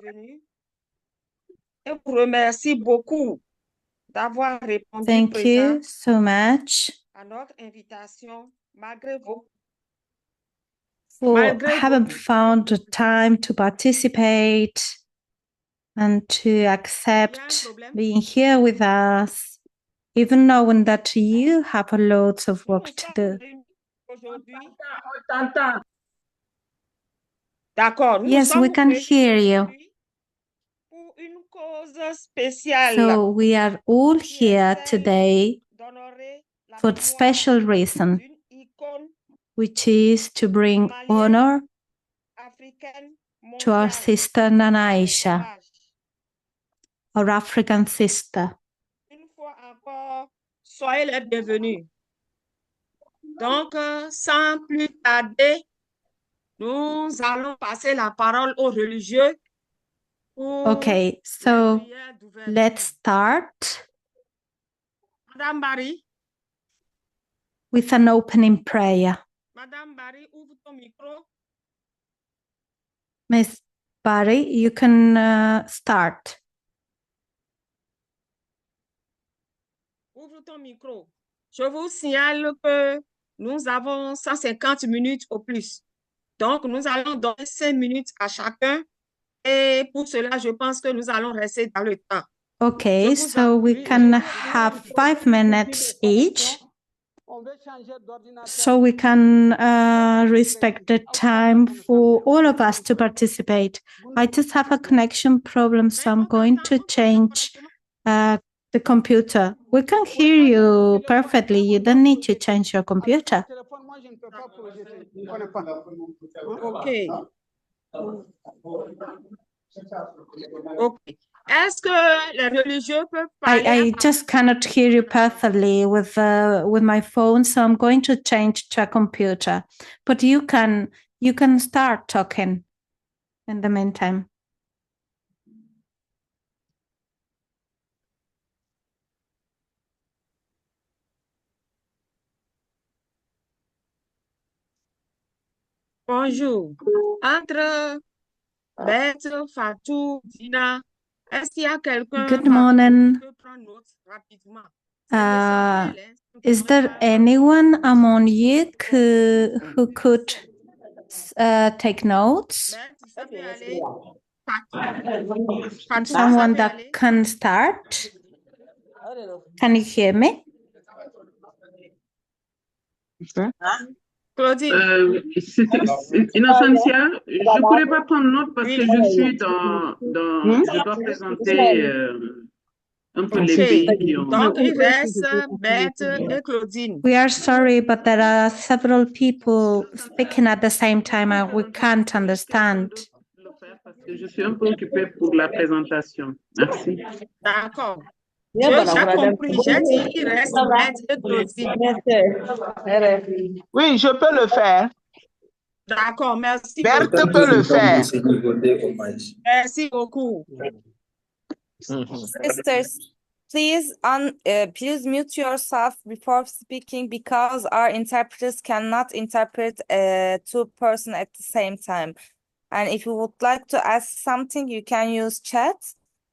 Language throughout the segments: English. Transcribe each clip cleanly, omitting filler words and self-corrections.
venue et vous remercie beaucoup d'avoir répondu Thank présent you so much à notre invitation, malgré vos for having found the time to participate and to accept being here with us, even knowing that you have loads of work to do. aujourd'hui. D'accord. Yes, we can hear you. Pour une cause spéciale. So we are all here today for a special reason, which is to bring honor to our sister Nana Aïcha, our African sister. Une fois encore, soyez les bienvenus. Donc, sans plus tarder, nous allons passer la parole aux religieux. Okay, so let's start Madame Barry. With an opening prayer. Madame Barry, ouvre ton micro. Miss Barry, you can start. Ouvre ton micro. Je vous signale que nous avons 150 minutes au plus. Donc, nous allons donner 5 minutes à chacun. Et pour cela, je pense que nous allons rester dans le temps. Okay, so we can have 5 minutes each. So we can respect the time for all of us to participate. I just have a connection problem, so I'm going to change the computer. We can hear you perfectly. You don't need to change your computer. Okay. Okay. Est-ce que les religieux peuvent parler? I just cannot hear you perfectly with my phone, so I'm going to change to a computer. But you can start talking in the meantime. Bonjour. Entre Beth, Fatou, Dina, est-ce qu'il y a quelqu'un Good morning. qui peut prendre note rapidement? Is there anyone among you who could take notes? Someone that can start? Can you hear me? Claudine. Innocentia, je ne pourrais pas prendre note parce que je suis je dois présenter un peu les pays qui ont... Donc, il reste Beth et Claudine. We are sorry, but there are several people speaking at the same time and we can't understand. Parce que je suis un peu occupée pour la présentation. Merci. D'accord. J'ai compris, j'ai dit il reste Beth et Claudine. Oui, je peux le faire. D'accord, merci. Berthe peut le faire. Merci beaucoup. Sisters, please mute yourself before speaking because our interpreters cannot interpret two persons at the same time. And if you would like to ask something, you can use chat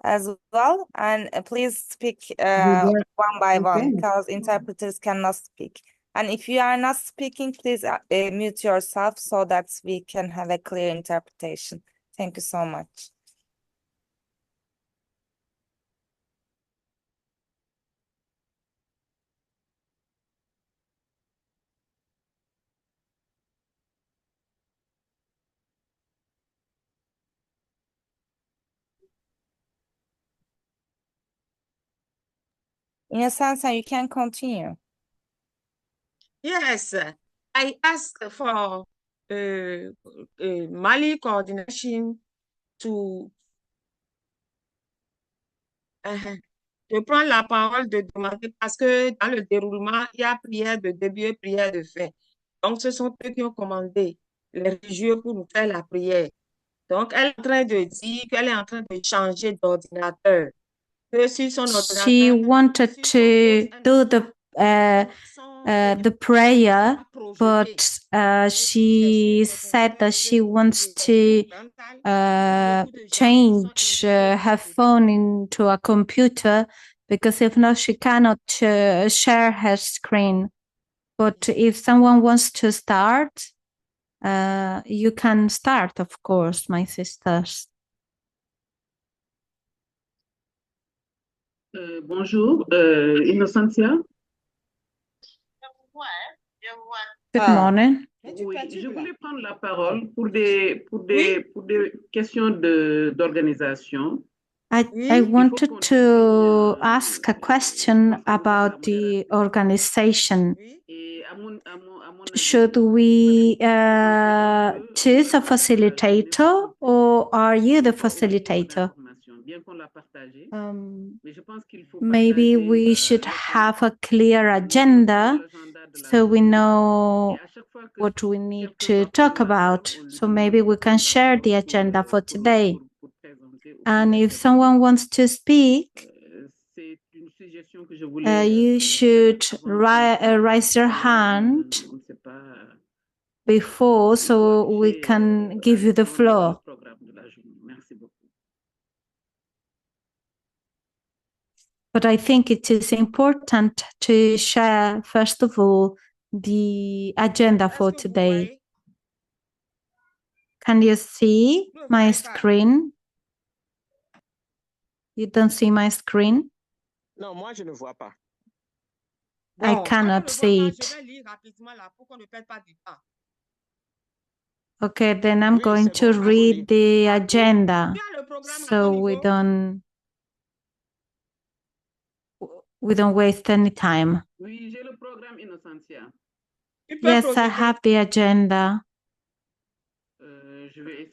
as well. And please speak one by one because interpreters cannot speak. And if you are not speaking, please mute yourself so that we can have a clear interpretation. Thank you so much. In a sense, you can continue. Yes, I asked for Mali coordination to prendre la parole, de demander, parce que dans le déroulement, il y a prière de début et prière de fin. Donc, ce sont eux qui ont commandé les religieux pour nous faire la prière. Donc, elle est en train de dire qu'elle est en train de changer d'ordinateur. She wanted to do the the prayer, but she said that she wants to change her phone into a computer, because if not, she cannot share her screen. But if someone wants to start, you can start, of course, my sisters. Bonjour, Innocentia. Good morning. Oui, je voulais prendre la parole pour des questions d'organisation. I wanted to ask a question about the organization. Should we choose a facilitator, or are you the facilitator? Maybe we should have a clear agenda so we know what we need to talk about. So maybe we can share the agenda for today. And if someone wants to speak, you should raise your hand before so we can give you the floor. But I think it is important to share, first of all, the agenda for today. Can you see my screen? You don't see my screen? Non, moi je ne vois pas. I cannot see it. Okay, then I'm going to read the agenda so we don't waste any time. Oui, j'ai le programme Innocentia. Yes, I have the agenda.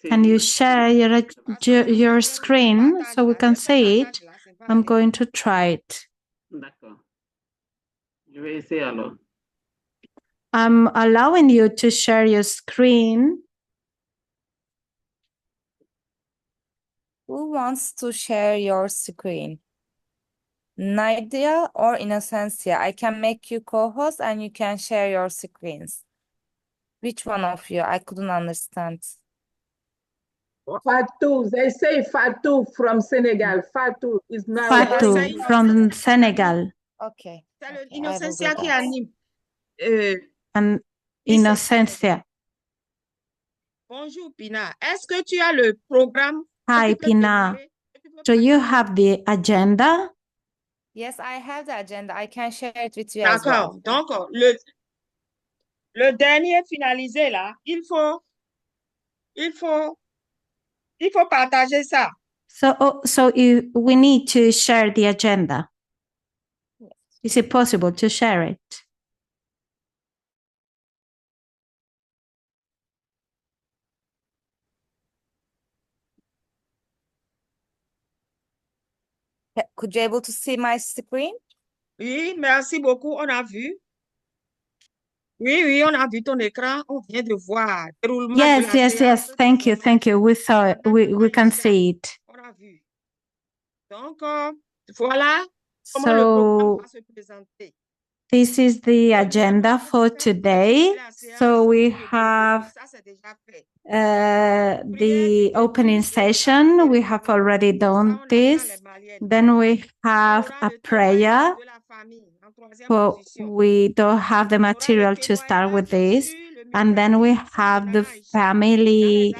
Can you share your screen so we can see it? I'm going to try it. D'accord. Je vais essayer alors. I'm allowing you to share your screen. Who wants to share your screen? Nadia or Innocencia? I can make you co-host and you can share your screens. Which one of you? I couldn't understand. Fatou, they say Fatou from Senegal. Fatou is now. Fatou from Senegal. Okay. C'est Okay, I will do Innocencia qui that. anime. And Innocencia. Bonjour, Pina. Est-ce que tu as le programme? Hi, Pina. Do you have the agenda? Yes, I have the agenda. I can share it with you as well. D'accord. Donc, le dernier finalisé là, il faut partager ça. So we need to share the agenda. Is it possible to share it? Could you able to see my screen? Oui, merci beaucoup. On a vu. Oui, on a vu ton écran. On vient de voir. Déroulement de la Yes. séance. Thank you. We saw it. We can see it. On a vu. Donc, voilà comment le programme va se présenter. This is the agenda for today. So we have the opening session. We have already done this. Then we have a prayer. Well, we don't have the material to start with this. And then we have the family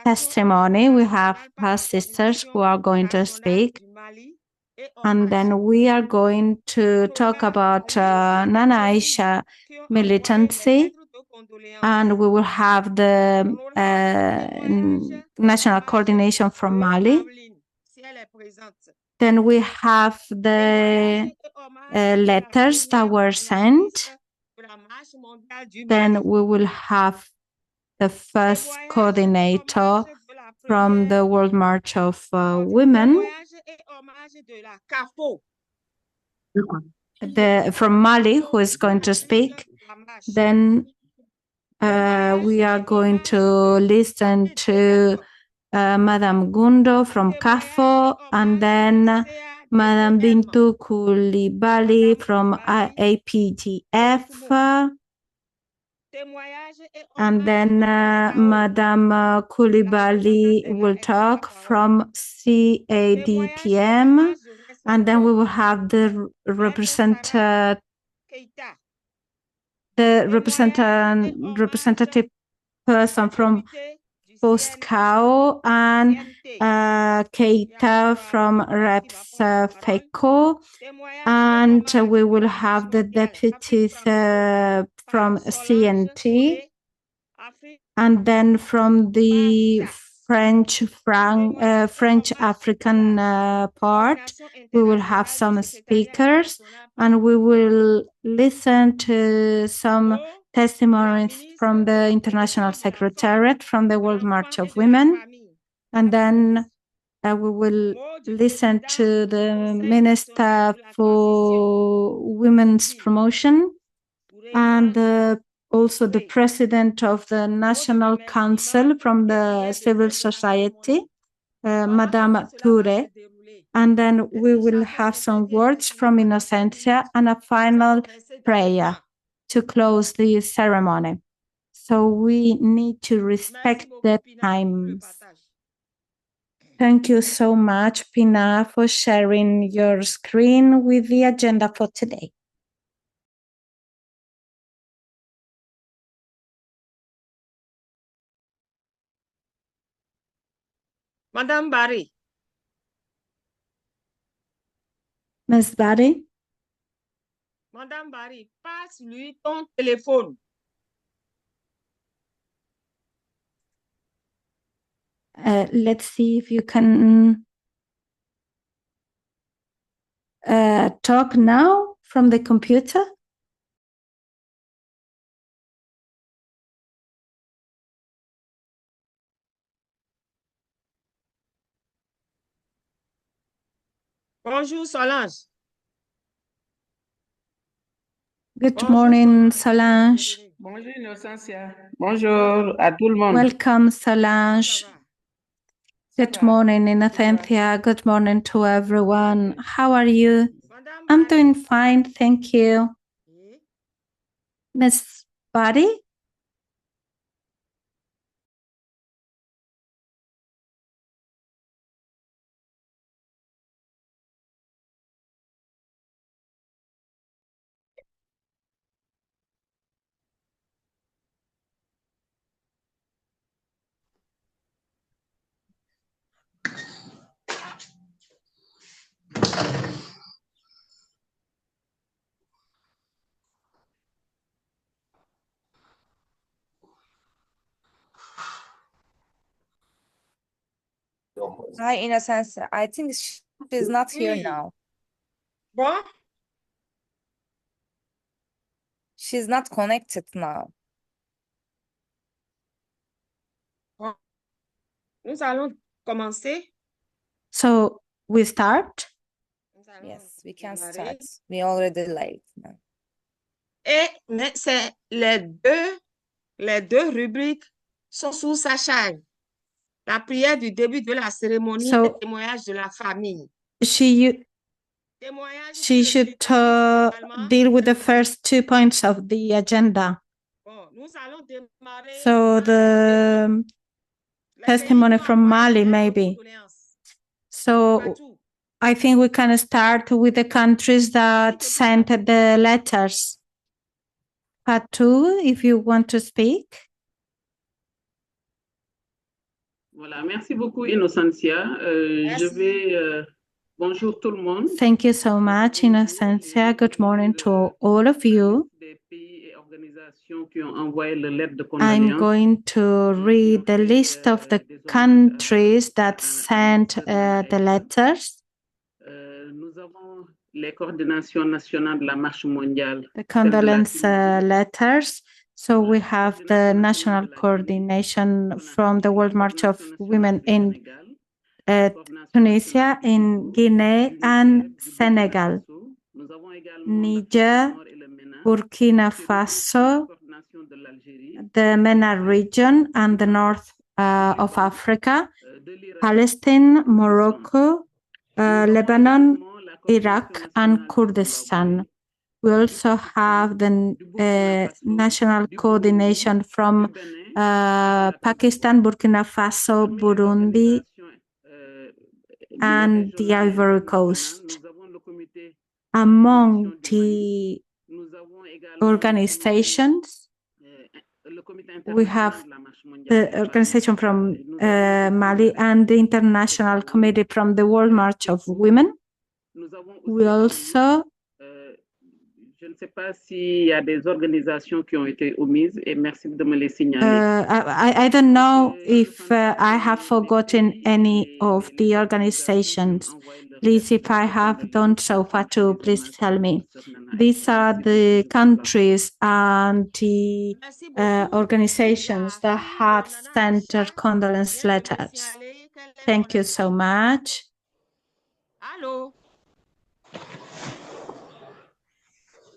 testimony. We have our sisters who are going to speak. And then we are going to talk about Nana Aïcha militancy. And we will have the national coordination from Mali. Then we have the letters that were sent. Then we will have the first coordinator from the World March of Women. From Mali, who is going to speak. Then we are going to listen to Madame Gundo from CAFO, and then Madam Bintu Koulibaly from APGF. And then Madam Koulibaly will talk from CADTM. And then we will have the representative person from Postcow and Keita from Reps FECO. And we will have the deputies from CNT. And then from the French African part, we will have some speakers and we will listen to some testimonies from the International Secretariat from the World March of Women. And then we will listen to the Minister for Women's Promotion and also the President of the National Council from the civil society, Madame Toure. And then we will have some words from Innocencia and a final prayer to close the ceremony. So we need to respect the times. Thank you so much, Pina, for sharing your screen with the agenda for today. Madame Barry. Ms. Barry? Madame Barry, passe-lui ton téléphone. Let's see if you can talk now from the computer. Bonjour Solange. Good morning, Solange. Bonjour Innocencia. Bonjour à tout le monde. Welcome, Solange. Good morning, Innocencia. Good morning to everyone. How are you? I'm doing fine, thank you. Miss Buddy? Hi, Innocence. I think she's not here now. Bon? She's not connected now. Bon. Nous allons commencer. So we start? Yes, we can start. We already late now. Mais c'est les deux rubriques sont sous sa charge. La prière du début de la cérémonie et le témoignage de la famille. She should deal with the first 2 points of the agenda. So the testimony from Mali, maybe. So I think we can start with the countries that sent the letters. Fatou, if you want to speak. Voilà, merci beaucoup, Innocencia. Je vais... bonjour tout le monde. Thank you so much, Innocencia. Good morning to all of you. I'm going to read the list of the countries that sent the letters. The condolence letters. So we have the national coordination from the World March of Women in Tunisia, in Guinea and Senegal, Niger, Burkina Faso, the MENA region and the north of Africa, Palestine, Morocco, Lebanon, Iraq, and Kurdistan. We also have the national coordination from Pakistan, Burkina Faso, Burundi, and the Ivory Coast. Among the organizations, we have the organization from Mali and the International Committee from the World March of Women. We also Je ne sais pas s'il y a des organisations qui ont été omises et merci de me les signaler. I don't know if I have forgotten any of the organizations. Please, if I have done so, Fatou, please tell me. These are the countries and the organizations that have sent their condolence letters. Thank you so much. Allô?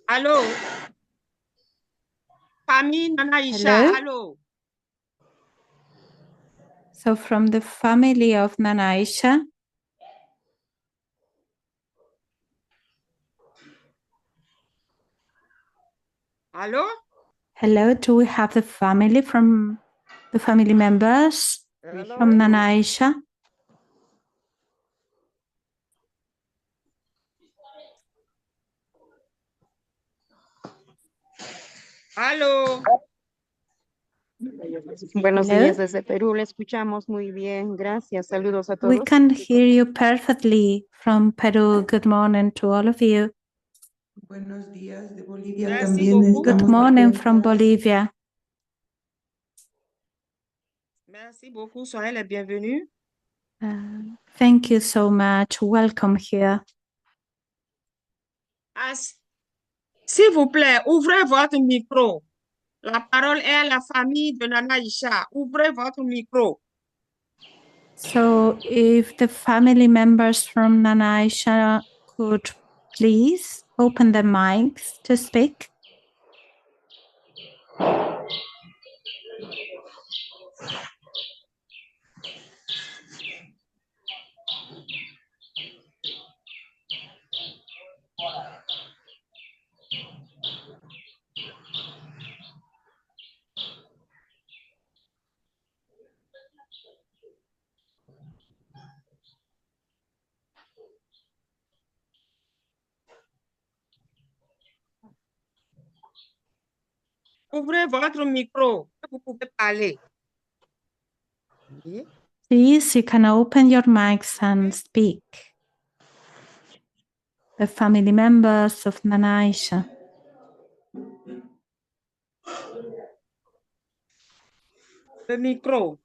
Allô? Famille Nana Aïcha, allô? So from the family of Nana Aïcha, Allô? hello, do we have the family from the family members from Nana Aïcha? Allô? Buenos Hello? días desde Perú, le escuchamos muy bien, gracias, saludos a todos. We can hear you perfectly from Peru. Good morning to all of you. Buenos días de Bolivia Merci también. beaucoup. Good morning from Bolivia. Merci beaucoup, soyez les bienvenus. Thank you so much. Welcome here. S'il vous plaît, ouvrez votre micro. La parole est à la famille de Nana Aïcha. Ouvrez votre micro. So if the family members from Nana Aïcha could please open the mics to speak. Ouvrez votre micro. Vous pouvez parler. Please, you can open your mics and speak. The family members of Nana Aïcha. Le micro.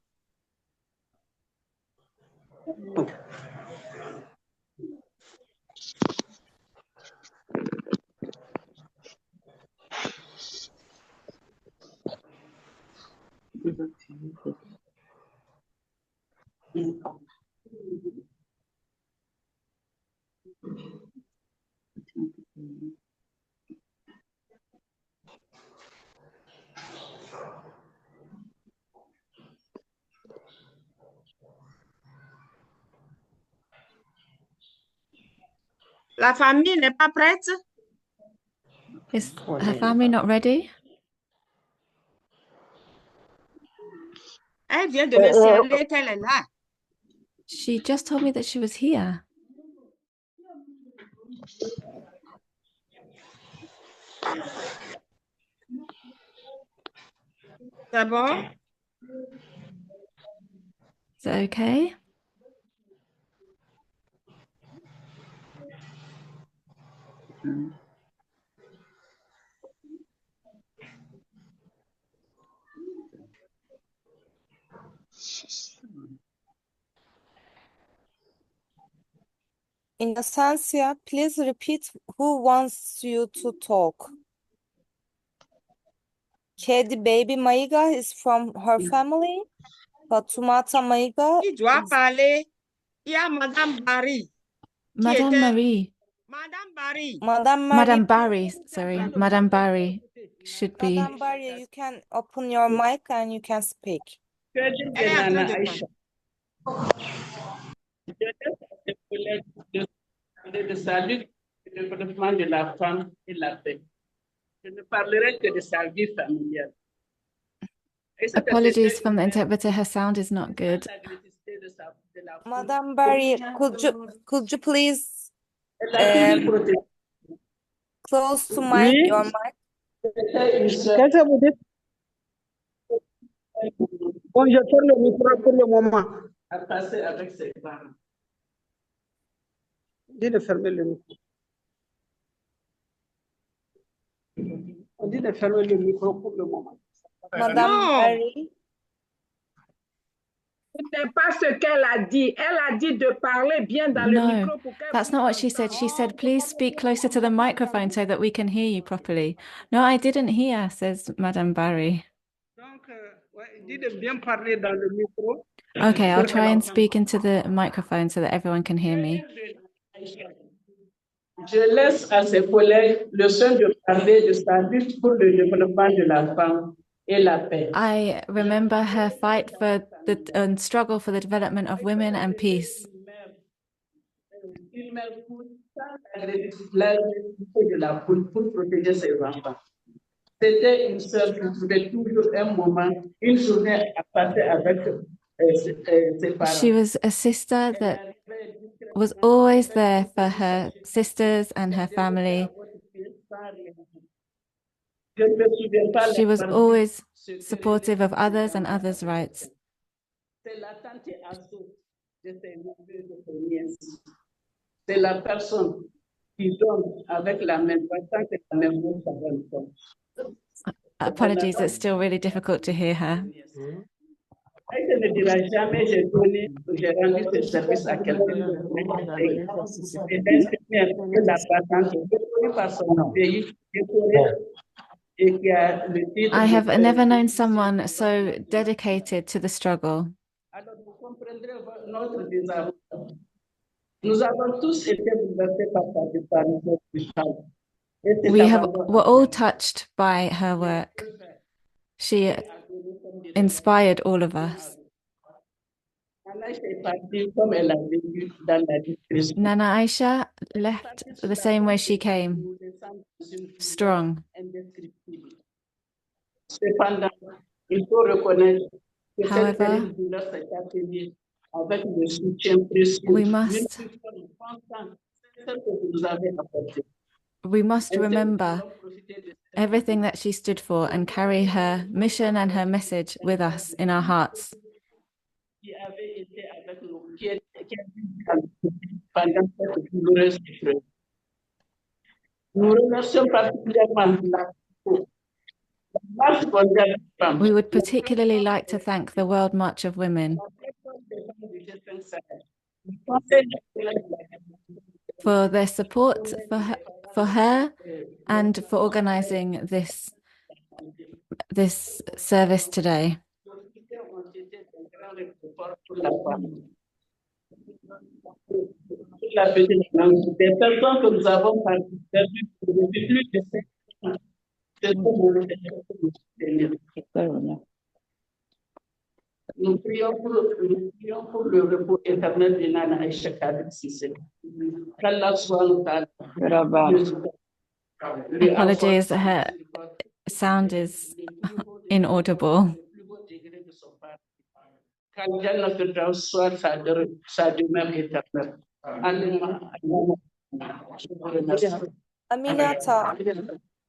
La famille n'est pas prête? Is her family not ready? Elle vient de me signaler qu'elle est là. She just told me that she was here. C'est bon? Is that okay? Innocencia, please repeat who wants you to talk. Kedi Baby Maiga is from her family. Fatumata Maiga Qui doit is... parler? Il y a Madame Barry. Madame Marie. Madame Barry. Madame Marie. Madame Barry, sorry. Madame Barry should be. Madame Barry, you can open your mic and you can speak. Elle est en train de parler. de salut, le développement de la femme et la paix. Je ne parlerai que de sa vie familiale. Apologies from the interpreter, her sound is not good. Madam Barry, could you please close to your mic? Qu'est-ce que vous dites? Bon, je ferme le micro pour le moment. À passer avec ses parents. Dis de fermer le micro. On dit de fermer le micro pour le moment. Madam Barry. Ce n'est pas ce qu'elle a dit. Elle a dit de parler bien dans le micro. No, that's not what she said. She said, please speak closer to the microphone so that we can hear you properly. No, I didn't hear, says Madame Barry. Donc, dit de bien parler dans le micro. Okay, I'll try and speak into the microphone so that everyone can hear me. Je laisse à ses collègues le soin de parler de sa lutte pour le développement de la femme et la paix. I remember her fight for the struggle for the development of women and peace. Une mère pour la pour protéger ses enfants. C'était une sœur qui trouvait toujours un moment, une journée à passer avec ses parents. She was a sister that was always there for her sisters and her family. She was always supportive of others and others' rights. C'est la personne qui donne avec la main tant que la main ne s'abonne pas. Apologies, it's still really difficult to hear her. Elle ne dira jamais j'ai donné, j'ai rendu ce service à quelqu'un. I have never known someone so dedicated to the struggle. We're all touched by her work. She inspired all of us. Nana Aïcha left the same way she came, strong. However, we must remember everything that she stood for and carry her mission and her message with us in our hearts. We would particularly like to thank the World March of Women for their support for her and for organizing this service today. Nous prions pour le repos éternel de Nana Aïcha Cissé. Qu'Allah soit Apologies, her sound is inaudible. Aminata,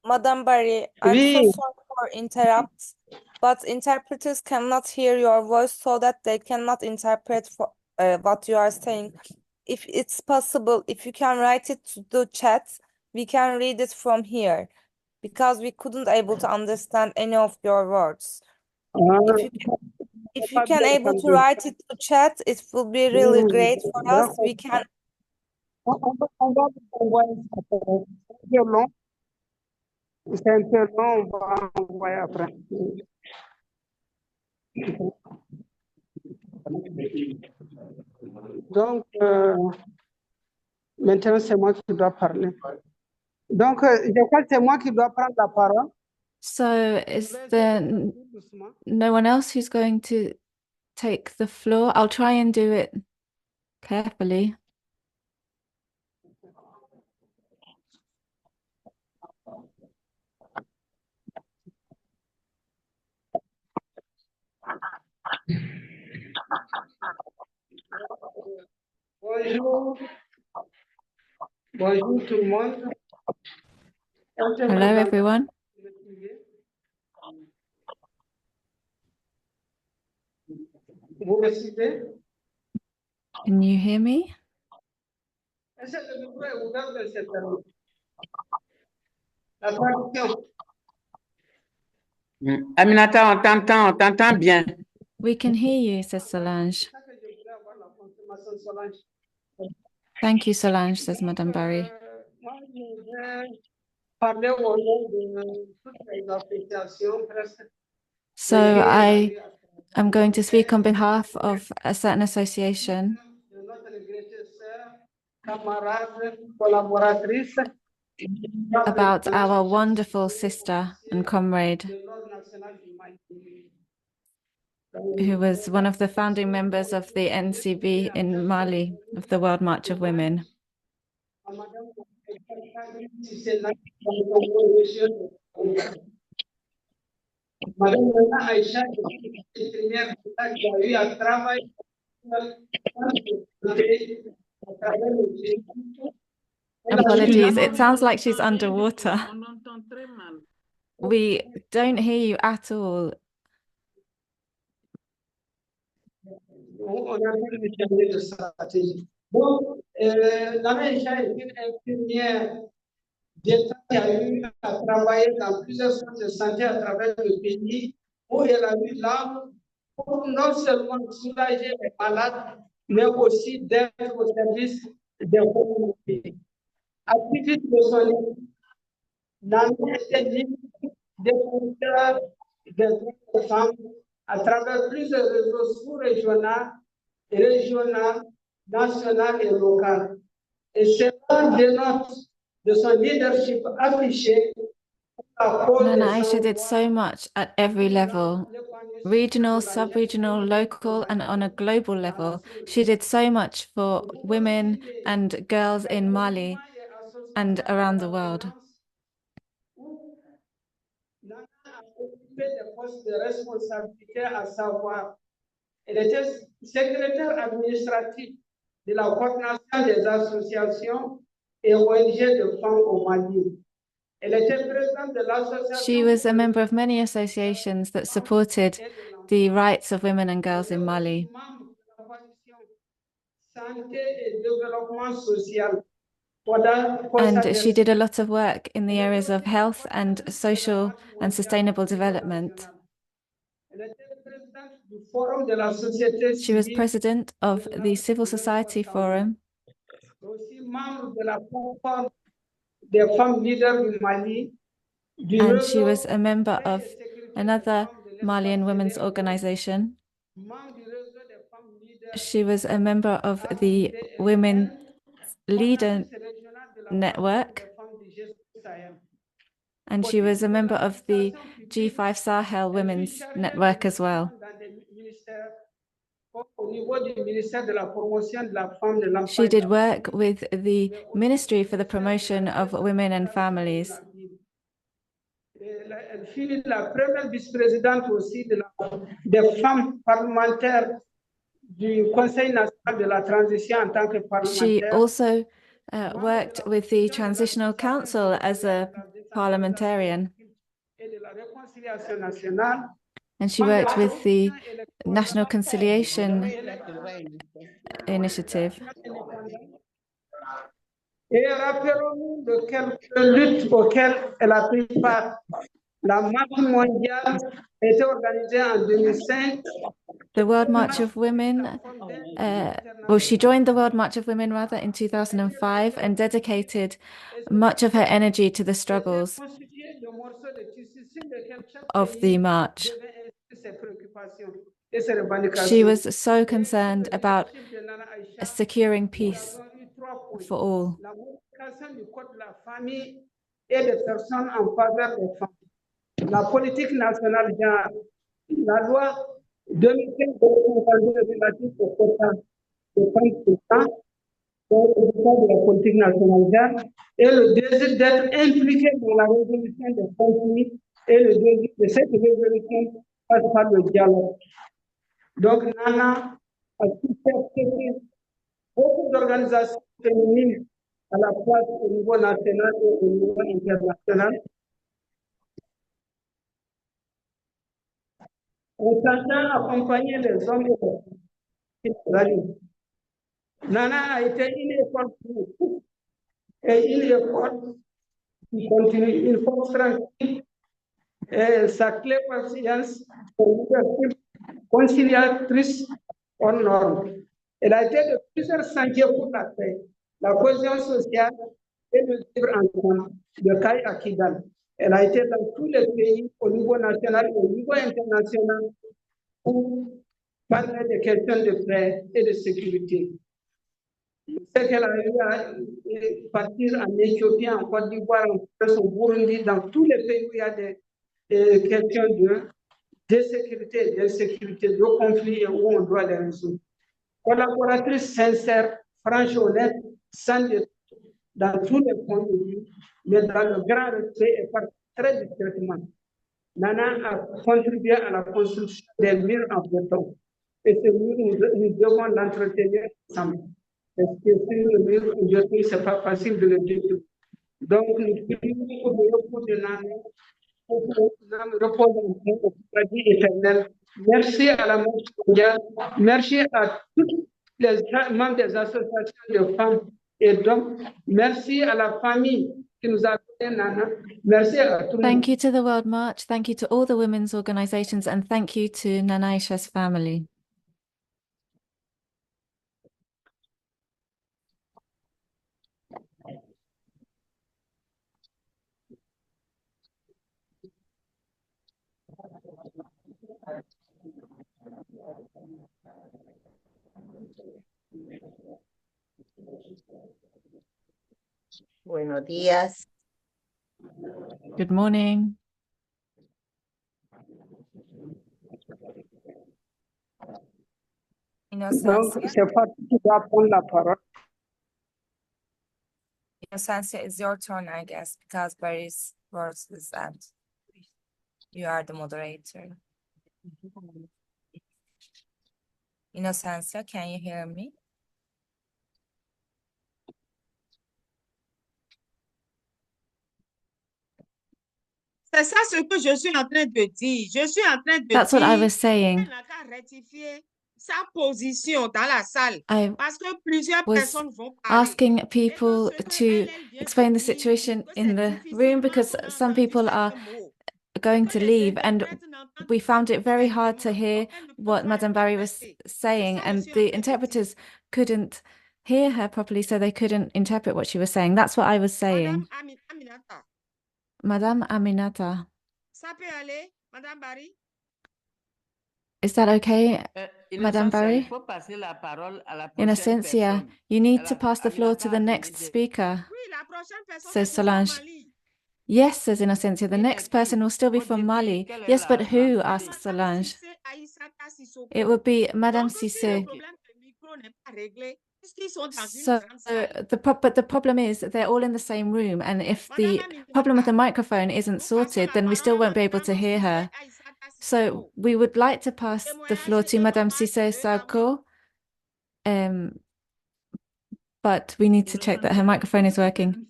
Madam Barry, I'm so sorry for interrupt, but interpreters cannot hear your voice so that they cannot interpret what you are saying. If it's possible, if you can write it to the chat, we can read it from here, because we couldn't able to understand any of your words. If you can able to write it to chat, it will be really great for us. We can. C'est un peu long, on va envoyer après. Donc, maintenant, c'est moi qui dois parler. Donc, je crois que c'est moi qui dois prendre la parole. So, is there no one else who's going to take the floor? I'll try and do it carefully. Bonjour. Bonjour tout le monde. Hello, everyone. Vous me suivez? Can you hear me? Est-ce que le micro est ouvert de cette année? La traduction. Aminata, on t'entend bien. We can hear you, says Solange. C'est ça que je voulais avoir la confirmation, Solange. Thank you, Solange, says Madame Barry. Moi, je vais parler au nom de toutes les associations presque. So I am going to speak on behalf of a certain association De notre regrettée sœur, camarade, collaboratrice. about our wonderful sister and comrade, de l'Ordre national du Mali. who was one of the founding members of the NCB in Mali, of the World March of Women. Madame Nana Aïcha, infirmière d'État qui a eu à travailler à travers le pays. Apologies, it sounds like she's underwater. On entend très mal. We don't hear you at all. On a vu le changer de stratégie. Donc, Nana Aïcha est une infirmière d'État qui a eu à travailler dans plusieurs centres de santé à travers le pays, où elle a eu l'âme pour non seulement soulager les malades, mais aussi d'être au service des communautés. À titre de son équipe, Nana était libre défenseur des droits des femmes à travers plusieurs réseaux sous-régionaux, régionaux, nationaux et locaux. Et cela dénote de son leadership affiché. Nana Aïcha did so much at every level, regional, sub-regional, local, and on a global level. She did so much for women and girls in Mali and around the world. Nana a occupé des postes de responsabilité, à savoir, elle était secrétaire administrative de la coordination des associations et ONG de femmes au Mali. Elle était présidente de l'association. She was a member of many associations that supported the rights of women and girls in Mali. Santé et développement social. And she did a lot of work in the areas of health and social and sustainable development. She was president of the Civil Society Forum. And she was a member of another Malian women's organization. She was a member of the Women Leader Network. And she was a member of the G5 Sahel Women's Network as well. She did work with the Ministry for the Promotion of Women and Families. Elle fut la première vice-présidente aussi des femmes parlementaires du Conseil national de la transition en tant que parlementaire. She also worked with the Transitional Council as a parliamentarian. And she worked with the National Conciliation Initiative. Et rappelons-nous de quelques luttes auxquelles elle a pris part. La marche mondiale a été organisée en 2005. The World March of Women, she joined the World March of Women rather in 2005 and dedicated much of her energy to the struggles of the march. She was so concerned about securing peace for all. La politique nationale, la loi 2015 relative au quota de 30% de la politique nationale et le désir d'être impliqué dans la résolution des conflits et le désir de cette résolution passe par le dialogue. Donc, Nana a pu faire présenter beaucoup d'organisations féminines à la fois au niveau national et au niveau international. On s'entend accompagner les hommes et les femmes. Nana a été une école pour tous et une école qui continue, une force tranquille et sa clé conscience conciliatrice aux normes. Elle a été de plusieurs sentiers pour la paix, la cohésion sociale et le vivre ensemble de Kai à Kidal. Elle a été dans tous les pays au niveau national et au niveau international pour parler des questions de paix et de sécurité. Je sais qu'elle a eu à partir en Éthiopie, en Côte d'Ivoire, au Burundi, dans tous les pays où il y a des questions de sécurité, d'insécurité, de conflits et où on doit les résoudre. Collaboratrice sincère, franche, honnête, sans détour, dans tous les points de vue, mais dans le grand respect et par très discrètement. Nana a contribué à la construction des murs en béton. Et ce mur, nous devons l'entretenir ensemble. Parce que sur le mur, aujourd'hui, ce n'est pas facile de le détruire. Donc, nous prions pour le repos de Nana, pour que nous reposons au paradis éternel. Merci à la Mosquée mondiale. Merci à tous les membres des associations de femmes et d'hommes. Merci à la famille qui nous a donné Nana. Merci à tout le monde. Thank you to the World March. Thank you to all the women's organizations, and thank you to Nana Aïcha's family. Buenos días. Good morning. Donc, c'est Fatou qui va prendre la parole. Innocencia, it's your turn, I guess, because Barry's words is that you are the moderator. Innocencia, can you hear me? C'est ça ce que je suis en train de dire. Je suis en train de That's what I dire was saying. qu'elle n'a qu'à rectifier sa position dans la salle. I Parce que plusieurs was personnes vont parler. asking people to explain the situation in the room because some people are going to leave, and we found it very hard to hear what Madame Barry was saying, and the interpreters couldn't hear her properly, so they couldn't interpret what she was saying. That's what I was saying. Madame Aminata. Ça peut aller, Madame Barry? Is that okay, Madame Barry? In Essencia, you need to pass the floor to the next speaker, says Solange. Yes, says Innocencia, the next person will still be from Mali. Yes, but who, asks Solange. It would be Madame Cissé. So but the problem is they're all in the same room, and if the problem with the microphone isn't sorted, then we still won't be able to hear her. So we would like to pass the floor to Madame Cissé Sarko, but we need to check that her microphone is working.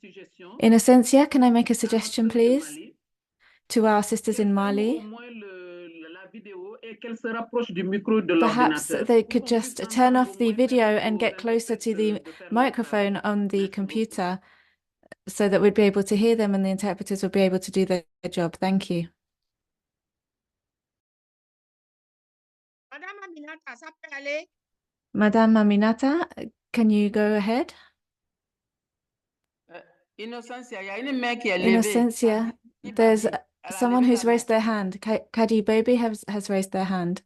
In Essencia, can I make a suggestion, please, to our sisters in Mali? Perhaps they could just turn off the video and get closer to the microphone on the computer so that we'd be able to hear them and the interpreters would be able to do their job. Thank you. Madame Aminata, can you go ahead? Innocencia, there's someone who's raised their hand. Kadi Baby has raised their hand.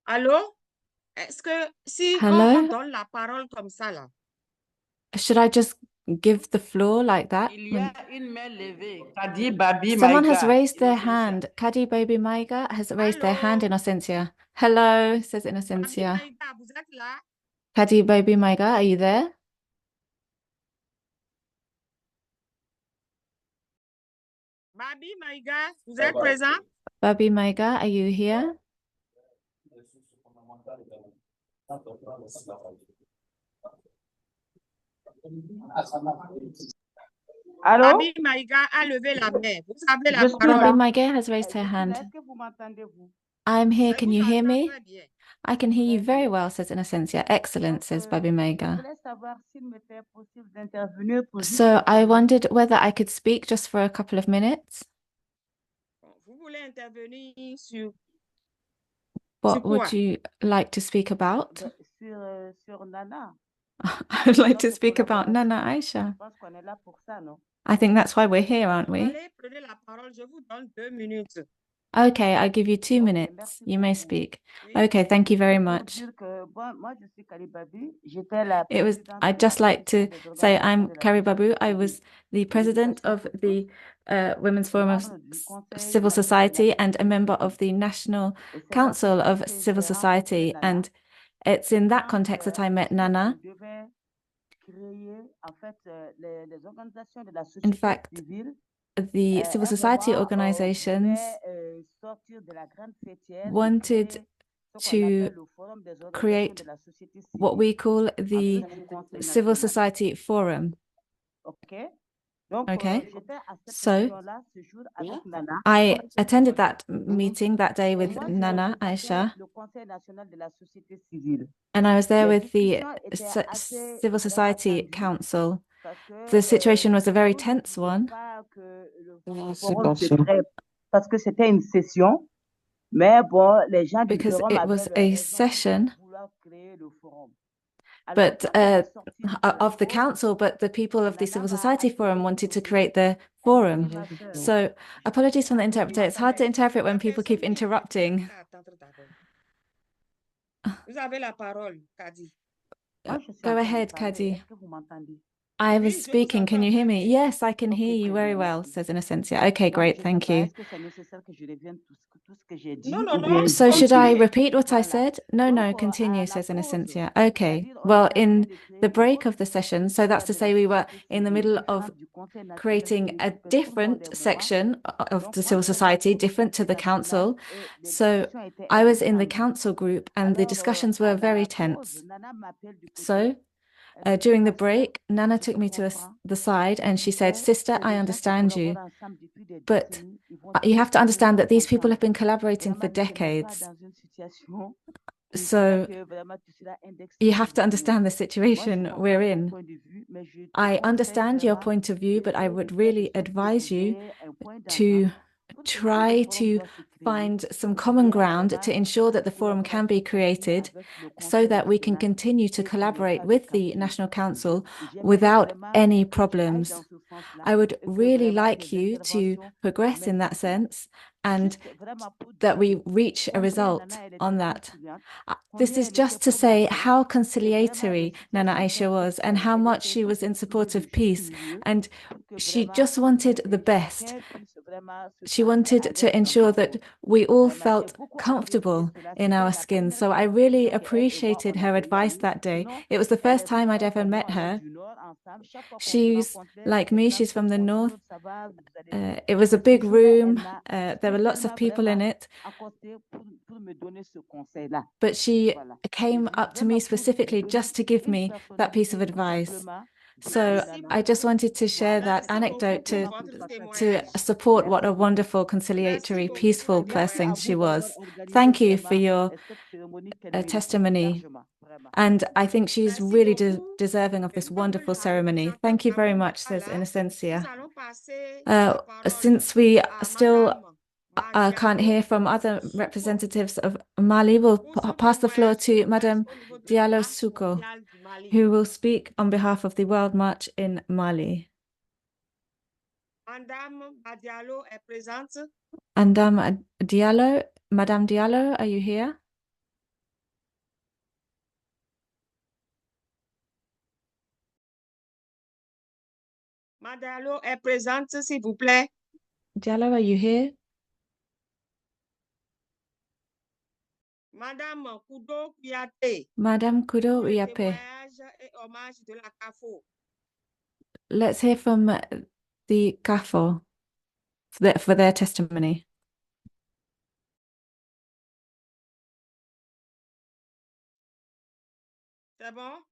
Allô? Est-ce que si Hello? on donne la parole comme ça là? Should I just give the floor like that? Someone has raised their hand. Kadi Baby Maiga has raised their hand, Innocencia. Hello, says Innocencia. Vous êtes là? Kadi Baby Maiga, are you there? Babi Maïga, vous êtes présent? Baby Maiga, are you here? Allô? Babi Maïga a levé la main. Vous avez la Je suis parole. là. Baby Maiga has raised her Je suis là. hand. Est-ce que vous m'entendez, vous? I'm here. Je Can vous you hear entends me? très bien. I can hear you very well, says Innocencia. Excellent, says Baby Je Maiga. voulais savoir s'il m'était possible d'intervenir pour juste So I quelques wondered whether I could speak just for a couple of minutes. Vous voulez intervenir sur What would quoi? you like to speak about? sur Nana. I would like to Notre speak about collaboration. Nana Je Aïcha. pense qu'on est là pour ça, non? I think that's why we're here, aren't we? Allez, prenez la parole. Je vous donne 2 minutes. Okay, I'll give you 2 Ok, minutes. merci You may beaucoup. speak. Oui. Okay, thank you very Pour much. dire que, bon, moi, je suis Kalibabi. J'étais la présidente I'd de la just like to commission des say organisations I'm de la Carrie société Babu. I civile was the et president l'éducation of pour tous, the Women's Forum of membre du Conseil Civil national de la Society and a société member civile. of the National Et c'est dans ce Council of cadre que Civil j'ai rencontré Society. Nana. And it's in that Quand context that I on met décidait qu'on Nana. devait créer, en fait, les organisations de la In société fact, civile, the civil un society moment, on organizations voulait sortir de la grande fêtière et wanted créer ce qu'on to appelle le Forum des organisations create de la société what civile we call en the plus du Conseil Civil national. Society Forum. OK? Donc, Okay, j'étais à cette so réunion-là ce jour avec Nana. I attended that meeting that day Et with moi, je Nana représentais Aïcha, le Conseil national de la société civile. and I was there Les with the discussions étaient assez Civil vraiment Society tendues Council. parce que The situation was a very nous ne tense voulions one pas que le forum se crée parce que c'était une session. Mais bon, les gens du because forum it avaient was leur a raison session, de vouloir créer le forum. Alors, but quand on est sorti du of the plateau, council, but the people of the Nana Civil m'a Society appelé Forum pour wanted to me create the dit, forum. ma sœur, So apologies from the interpreter. It's hard to interpret when La people keep personne qui interrupting. attendre d'abord. Vous avez la parole, Kadi. moi, je suis Go en train de ahead, parler. Kadi. Est-ce que vous m'entendez? I was Oui, je vous speaking. Can entends you hear très me? bien. Yes, I can Ok, hear you très very bien, well, merci. says Innocencia. Okay, Donc, great. je sais Thank pas, you. est-ce que c'est nécessaire que je revienne tout ce que j'ai dit Non, non, ou non. bien So should I Continuez. repeat what I Voilà. said? No, Donc, no, à continue, la says pause, Innocencia. Okay. c'est-à-dire, on Well, était en train in de the créer une break autre of the session, so structure that's to de la say we were société in the civile, middle of différente du Conseil national creating civil, a pour que tout le monde ait different un moment. section of Donc, the moi, civil j'étais society, partie au different to Conseil the national council. et les So discussions étaient I un was peu in the tendues. council group and the Alors, discussions à were very la pause, tense. Nana m'appelle du côté. So Elle me dit, during the ma sœur, break, Nana je took te me to comprends, the side and she said, mais Sister, c'est I des gens qui understand you, collaborent ensemble depuis des but décennies. Ils vont you have to très understand that longtemps these people ensemble. have been Et collaborating elle for m'a dit, ce n'est pas decades. dans une situation qui fera So que vraiment tu seras indexé you sur have to le understand the Moi, je situation we're comprends ton in. point de vue, mais je te I conseille understand your vraiment point of view, but I d'essayer de would faire de really sorte que advise vous you ayez un point to d'entente pour que si le try forum to doit se créer, find some qu'il y common ait ground vraiment to ensure that the une forum can be collaboration continue created avec le so Conseil that we can national continue to et qu'il n'y ait collaborate pas de with the cassure. National Council J'aimerais without vraiment any que tu ailles problems. dans ce sens-là I would et que really vraiment like tes you to interventions progress in that m'inspirent. sense and Juste vraiment pour that we dire reach a combien result Nana elle était on that. conciliante, This combien is elle était just to say promotrice how et vraiment les conciliatory Nana situations Aïcha was and conflictuelles, how elle much essayait she was toujours in de trouver support le of juste peace milieu and pour que she vraiment just wanted the best. chacun puisse vraiment se She sentir à wanted to l'aise dans ensure son that rôle. we all Vraiment, j'ai felt beaucoup apprécié comfortable cela. in C'était our la skin. première So I really conversation qu'elle et moi, appreciated on her avait eu à advice eu. that day. Sinon, It was the elle first est time I'd souvent ever comme moi, met on est her. du Nord ensemble. Chaque fois qu'on se She's rencontrait, like les me, gens she's disaient from the north. bonjour, ça va, vous allez bien. It was a Et ce big jour-là, elle room. m'a There were lots of spécialement people in vraiment it, accosté pour me donner ce conseil-là. but she Voilà. Et came juste up to me vraiment pour specifically donner just to give une me that piece of personnalité tout advice. simplement So de Merci Nana. I just beaucoup. wanted to share Voilà, that c'est Merci ça. beaucoup anecdote pour Vraiment votre pour to partager. témoignage. support what Merci a beaucoup. wonderful, Merci conciliatory, beaucoup pour peaceful le Merci person à témoignage. she vous d'avoir was. organisé Thank you for vraiment your cette cérémonie qu'elle méritait testimony. largement. Vraiment. And I think she's Merci really beaucoup. deserving of Et this comme wonderful la ceremony. représentante Thank you very n'avons much, pas says là, nous Innocencia. allons passer la parole Since we à still Madame can't Madialo hear from other Suko representatives of Mali, we'll pour son pass the floor témoignage sur to le marche Madame au niveau de la Diallo marche Suko, mondiale du Mali. who will speak on behalf of the World March in Mali. Madame Madialo est présente. Madame Diallo, are you here? Madialo est présente, s'il vous plaît. Diallo, are you here? Madame Kudo Kuyate. Madame Kudo Pour le Uyape. témoignage et hommage de la CAFO. Let's hear from the CAFO for their testimony. C'est bon?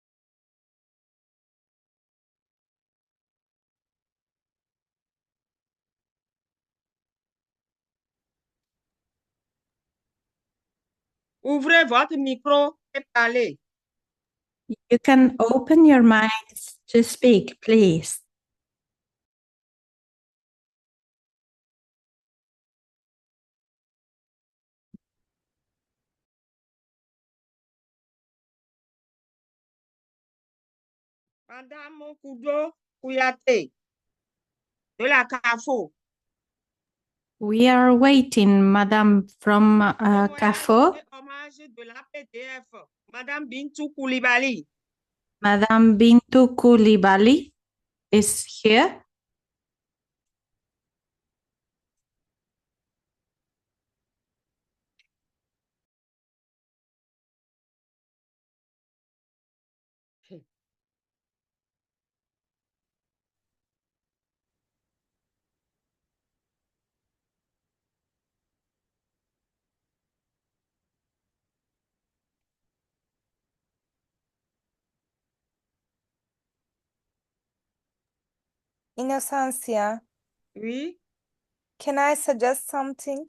Ouvrez votre micro et parlez. You can open your mics to speak, please. Madame Kudo Kuyate de la CAFO. We are waiting, Madam from Témoignage CAFO. et hommage de la PDF. Madame Bintou Koulibaly. Madam Bintu Koulibaly is here. Innocencia, Oui. can I suggest something?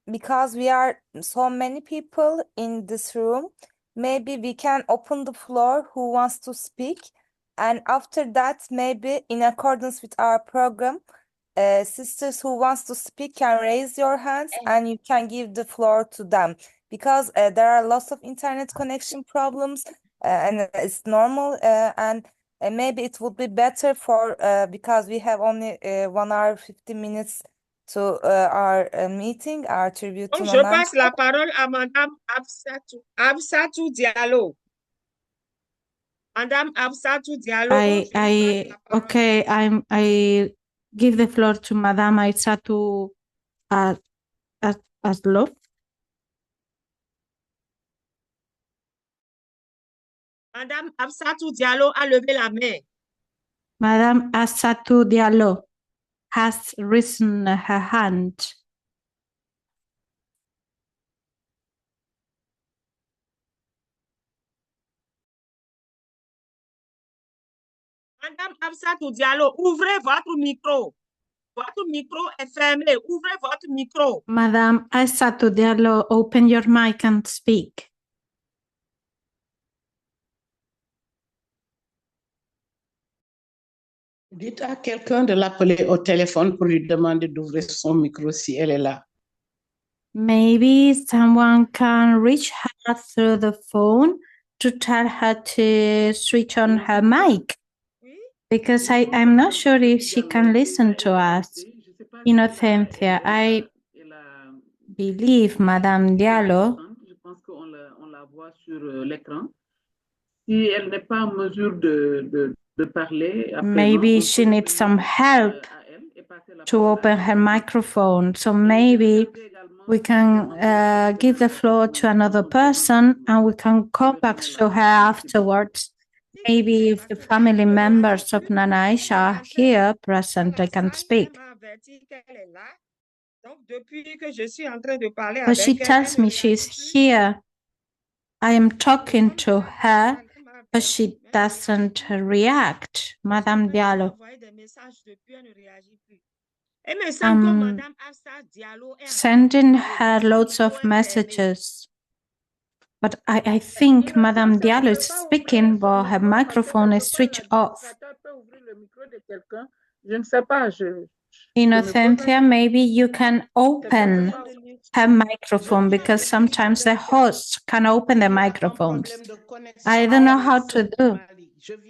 Because we are so many people in this room, maybe we can open the floor who wants to speak. And after that, maybe in accordance with our program, sisters who wants to speak can raise your hands and you can give the floor to them. Because there are lots of internet connection problems and it's normal and maybe it would be better for because we have only 1 hour 50 minutes to our meeting, our tribute to Donc, je Nana passe Aïcha. la parole à Madame Absatou Diallo. Madame Absatou Diallo. I give the floor to Madam Aïchatou Aslo. Madame Absatou Diallo a levé la main. Madam Aïchatou Diallo has risen her hand. Madame Absatou Diallo, ouvrez votre micro. Votre micro est fermé. Ouvrez votre micro. Madam Aïchatou Diallo, open your mic and speak. Dites à quelqu'un de l'appeler au téléphone pour lui demander d'ouvrir son micro si elle est là. Maybe someone can reach her through the phone to tell her to switch on her mic. Because I'm not sure if she can listen to us. Innocencia, I believe Madame Diallo. Je pense qu'on la voit sur l'écran. Si elle n'est pas en mesure de parler, Maybe she needs some help to open her microphone. So maybe we can give the floor to another person and we can come back to her afterwards. Maybe if the family members of Nana Aïcha are here present, they can speak. But she tells me she's here. I am talking to her, but she doesn't react, Madame Diallo. I'm sending her loads of messages. But I think Madame Diallo is speaking, but her microphone is switched off. Innocencia, maybe you can open her microphone because sometimes the hosts can open the microphones. I don't know how to do.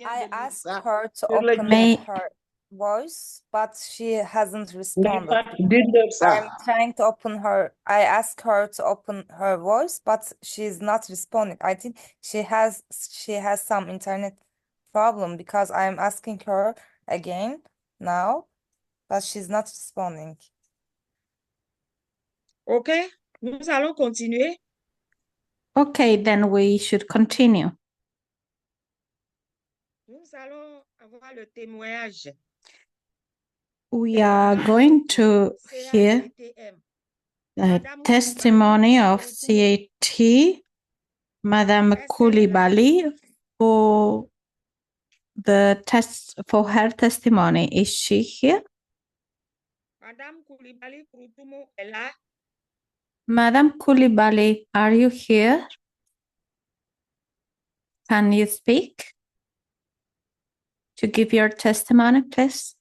I asked her to open her voice, but she hasn't responded. I'm trying to open her. I asked her to open her voice, but she's not responding. I think she has some internet problem because I'm asking her again now, but she's not responding. Okay. Nous allons continuer. Okay, then we should continue. Nous allons avoir le témoignage. We are going to hear CATM. the testimony of CAT, Madame Koulibaly, for her testimony. Is she here? Madame Koulibaly Kouroutoumou est là. Madame Koulibaly, are you here? Can you speak to give your testimony, please?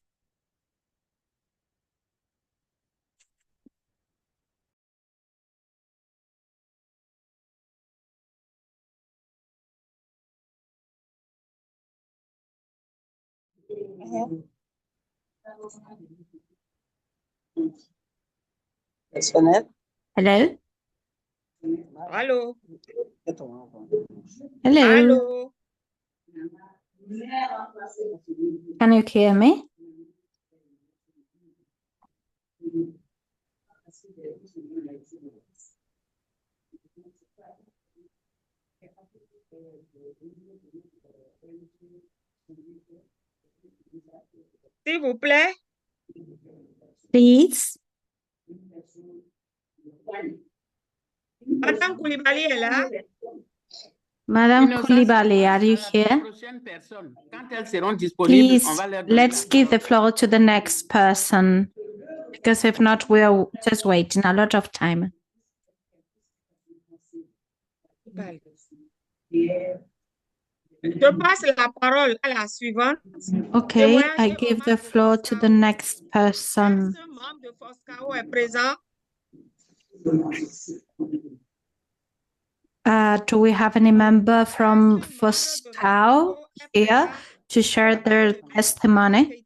Hello? Allô? Hello? Allô? Can you hear me? S'il vous plaît. Please. Madame Koulibaly est là. Madame Koulibaly, are you here? Please, let's give the floor to the next person, because if not, we're just waiting a lot of time. Je passe la parole à la suivante. Okay, I give the floor to the next person. Est-ce que membre de Foscao est présent? Do we have any member from Foscao here to share their testimony?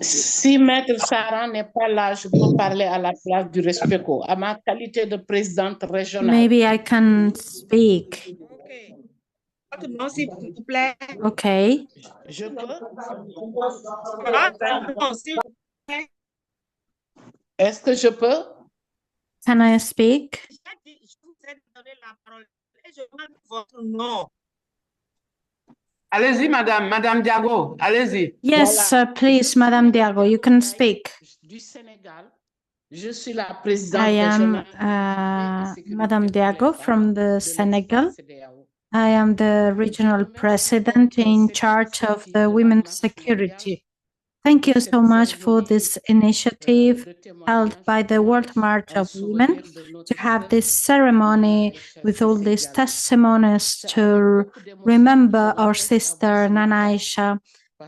Si Maître Sarah n'est pas là, je peux parler à la place du RESPECO, à ma qualité de présidente régionale. Maybe I can speak. Okay. Votre nom, s'il vous plaît. Okay. Je peux? Votre nom, s'il vous plaît. Est-ce que je peux? Can I speak? Je vous ai donné la parole et je demande votre nom. Allez-y, madame. Madame Diago, allez-y. Yes, please, Madame Diago, you can speak. Du Sénégal, je suis la présidente I am régionale. Madame Diago from the Senegal. I am the regional president in charge of the women's security. Thank you so much for this initiative held by the World March of Women to have this ceremony with all these testimonies to remember our sister Nana Aïcha.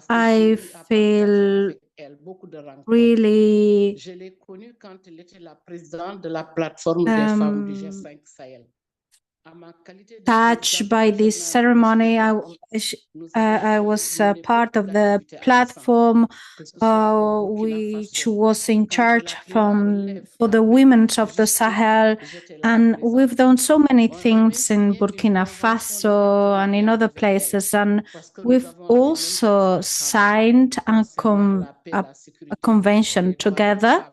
I feel really touched by this ceremony. I was part of the platform which was in charge for the women of the Sahel, and we've done so many things in Burkina Faso and in other places, and we've also signed a convention together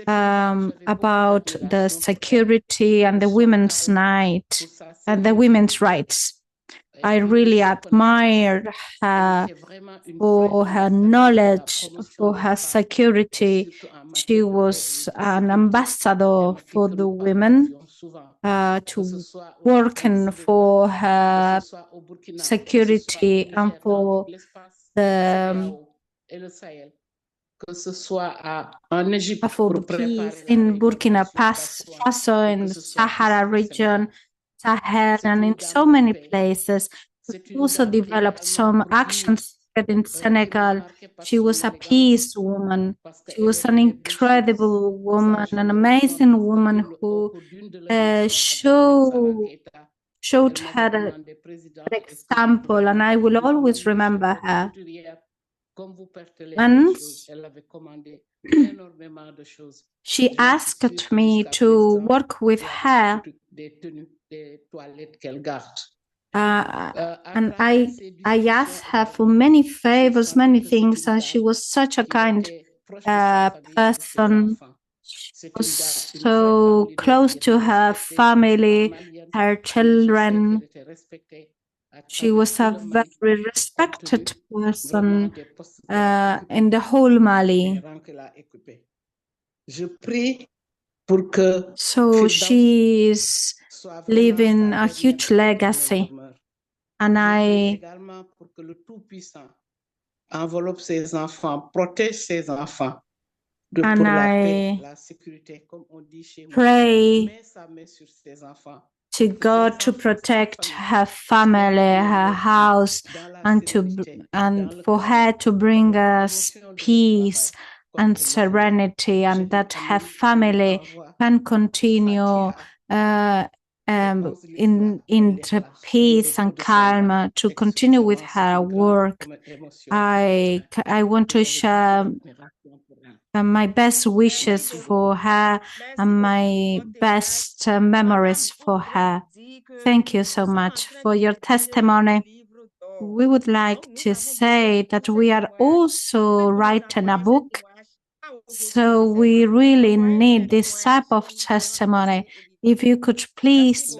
about the security and the women's night and the women's rights. I really admire her for her knowledge, for her security. She was an ambassador for the women to working for her security and for the for the peace in Burkina Faso, in the Sahara region, Sahel, and in so many places. We also developed some actions in Senegal. She was a peace woman. She was an incredible woman, an amazing woman who showed her an example, and I will always remember her. And she asked me to work with her And I asked her for many favors, many things, and she was such a kind person. She was so close to her family, her children. She was a very respected person in the whole Mali. So she is leaving a huge legacy. And I enveloppe ses enfants, protège ses enfants and pour la paix, I la sécurité, comme on dit chez moi. pray Mets sa main sur ses enfants. to God to protect her family, her house, and for her to bring us peace and serenity, and that her family can continue in the peace and calm to continue with her work. I want to share my best wishes for her and my best memories for her. Thank you so much for your testimony. We would like to say that we are also writing a book. So we really need this type of testimony. If you could please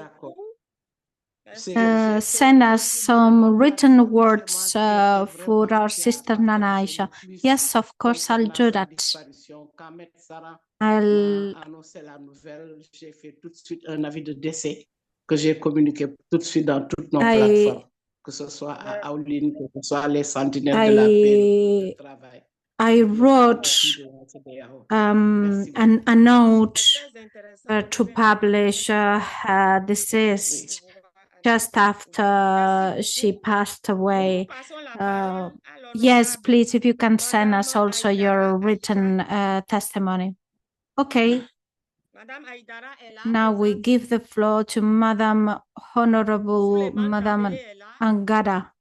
send us some written words for our sister Nana Aïcha. Yes, of course, I'll do that. I'll annoncé la nouvelle, j'ai fait tout de suite un avis de décès que j'ai communiqué tout de suite dans toutes nos plateformes, que ce soit à Aulin, que ce soit les sentinelles de la paix, le travail. I wrote a note to publish her deceased just after she passed away. Yes, please, if you can send us also your written testimony. Okay. Now we give the floor to Madam Honorable Madam Angada.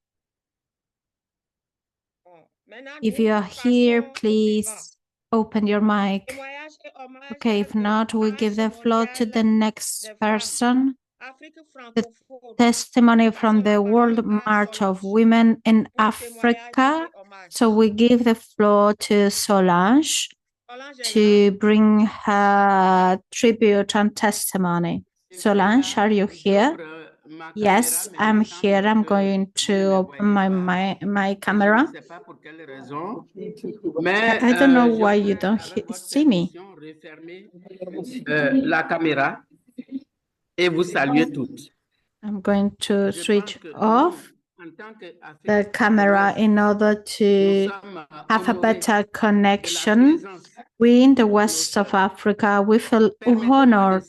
If you are here, please open your mic. Okay, if not, we give the floor to the next person. The testimony from the World March of Women in Africa. So we give the floor to Solange to bring her tribute and testimony. Solange, are you here? Yes, I'm here. I'm going to open my camera. I don't know why you don't see me. La caméra et vous saluer toutes. I'm going to switch off the camera in order to have a better connection. We in the west of Africa, we feel honored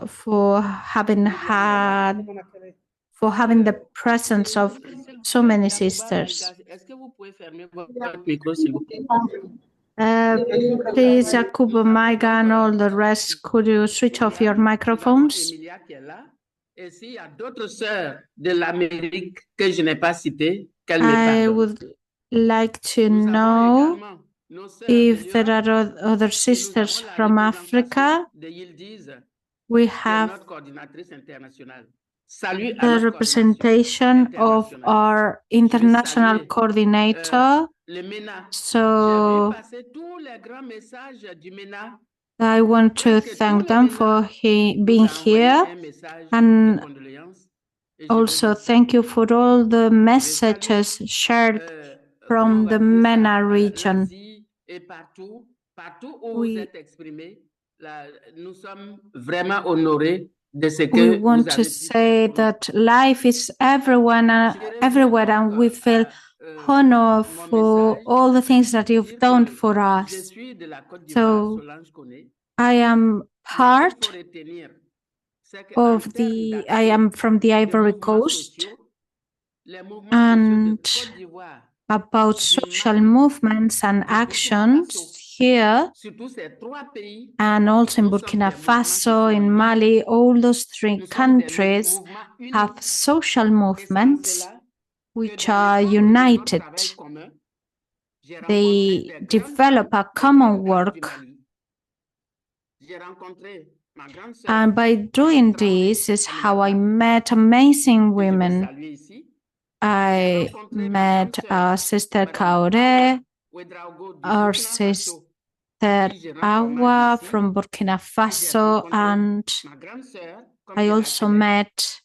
for having the presence of so many sisters. Please, Jakub, Maiga, and all the rest, could you switch off your microphones? I would like to know if there are other sisters from Africa. We have the representation of our international coordinator. So I want to thank them for being here, and also thank you for all the messages shared from the MENA region. We want to say that life is everywhere, and we feel honor for all the things that you've done for us. So I am part of I am from the Ivory Coast, and about social movements and actions here, and also in Burkina Faso, in Mali, all those three countries have social movements which are united. They develop a common work. And by doing this is how I met amazing women. I met our sister Kaore, our sister Awa from Burkina Faso, and I also met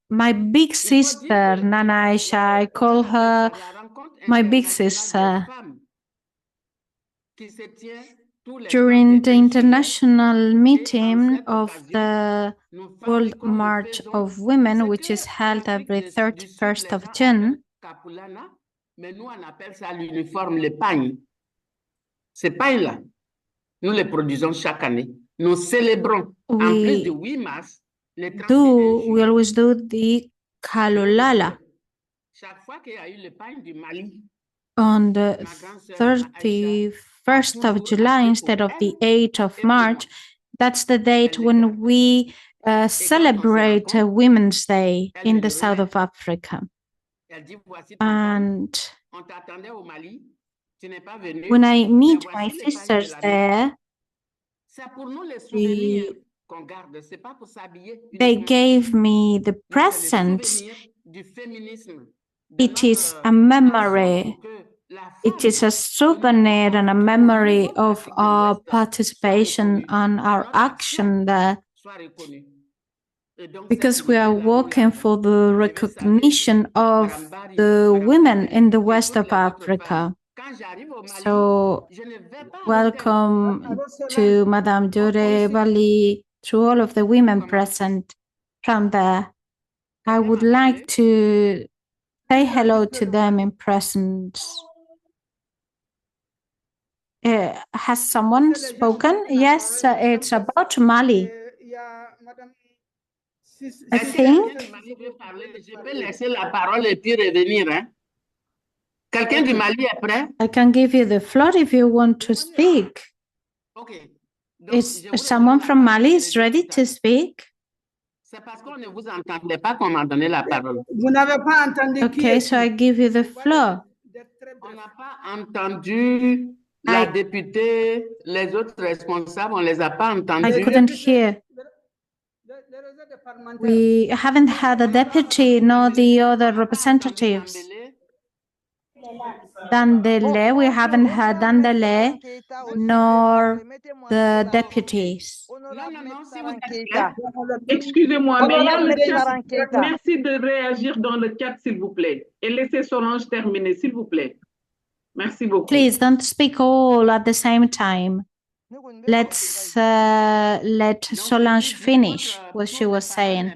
my big sister, Nana Aïcha. I call her my big sister. During the international meeting of the World March of Women, which is held every 31st of June, mais nous, on appelle ça l'uniforme, le pagne. Ce pagne-là, nous le produisons chaque année. Nous célébrons, en plus du 8 mars, le 31 we always do the Kalolala. Chaque fois qu'il y a eu le pagne du Mali, on the 31st of July instead of the 8th of March. That's the date when we celebrate Women's Day in the south of Africa. And when I meet my sisters there, they gave me the presents. It is a memory. It is a souvenir and a memory of our participation and our action there, because we are working for the recognition of the women in the west of Africa. So welcome to Madame Dure Bali, to all of the women present from there. I would like to say hello to them in presence. Has someone spoken? Yes, it's about Mali. I think. Je peux laisser la parole et puis revenir. Quelqu'un du Mali est prêt? I can give you the floor if you want to speak. Okay. Is someone from Mali is ready to speak? C'est parce qu'on ne vous entendait pas qu'on m'a donné la parole. Vous n'avez pas entendu. Okay, so I give you the floor. On n'a pas entendu la députée, les autres responsables, on les a pas entendus. I couldn't hear. We haven't had the deputy nor the other representatives. Dandele, we haven't had Dandele nor the deputies. Excusez-moi, mais il y a le chat. Merci de réagir dans le chat, s'il vous plaît. Et laissez Solange terminer, s'il vous plaît. Merci beaucoup. Please don't speak all at the same time. Let's let Solange finish what she was saying.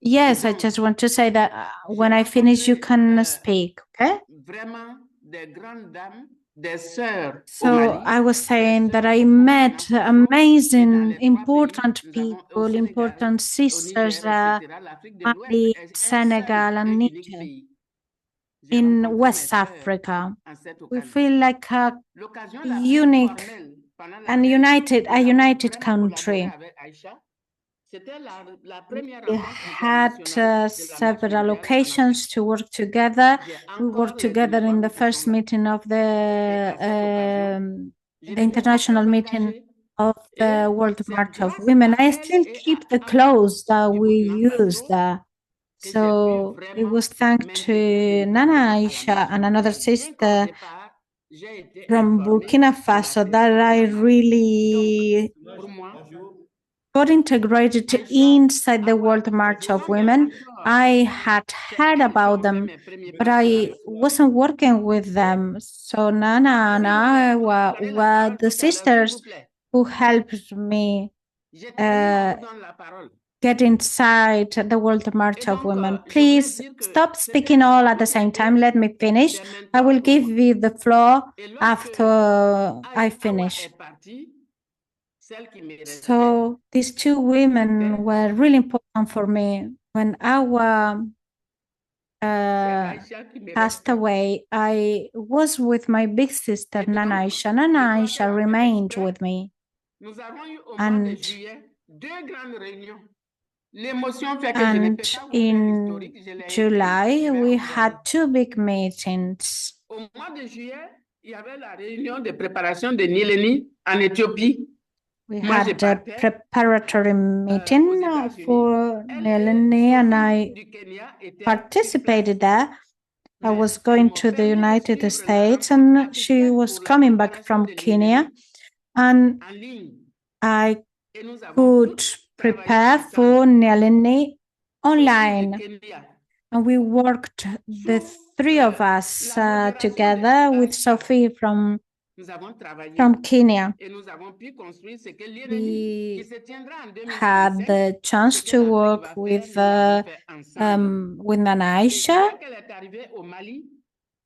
Yes, I just want to say that when I finish, you can speak, okay? So I was saying that I met amazing, important people, important sisters, Mali, Senegal, and Niger in West Africa. We feel like a unique and united country. We had several occasions to work together. We worked together in the first meeting of the international meeting of the World March of Women. I still keep the clothes that we used. So it was thanks to Nana Aïcha and another sister from Burkina Faso that I really got integrated inside the World March of Women. I had heard about them, but I wasn't working with them. So Nana and I were the sisters who helped me get inside the World March of Women. Please stop speaking all at the same time. Let me finish. I will give you the floor after I finish. So these two women were really important for me. When Awa passed away, I was with my big sister, Nana Aïcha. Nana Aïcha remained with me. And in July, we had two big meetings. il y avait la réunion de préparation de Nileni en Éthiopie. We Moi, je had a partais preparatory meeting aux États-Unis. for Elle Nelene, and I du Kenya étaient participated there. I Mais was elles going m'ont to the permis de United suivre la States, rencontre and she officielle was pour la coming back préparation from de Kenya, Nileni and en ligne. I Et nous avons could toutes travaillé prepare ensemble. for Nelene Depuis le online. Kenya. And we worked, the three of us, La modération together de with Aïcha. Sophie from Nous avons travaillé Kenya. et nous avons pu construire ce que l'ennemi qui We se tiendra en had 2025, the chance ce que to l'Afrique work va faire, nous l'avons fait ensemble. with Nana Et Aïcha dès qu'elle est arrivée au Mali,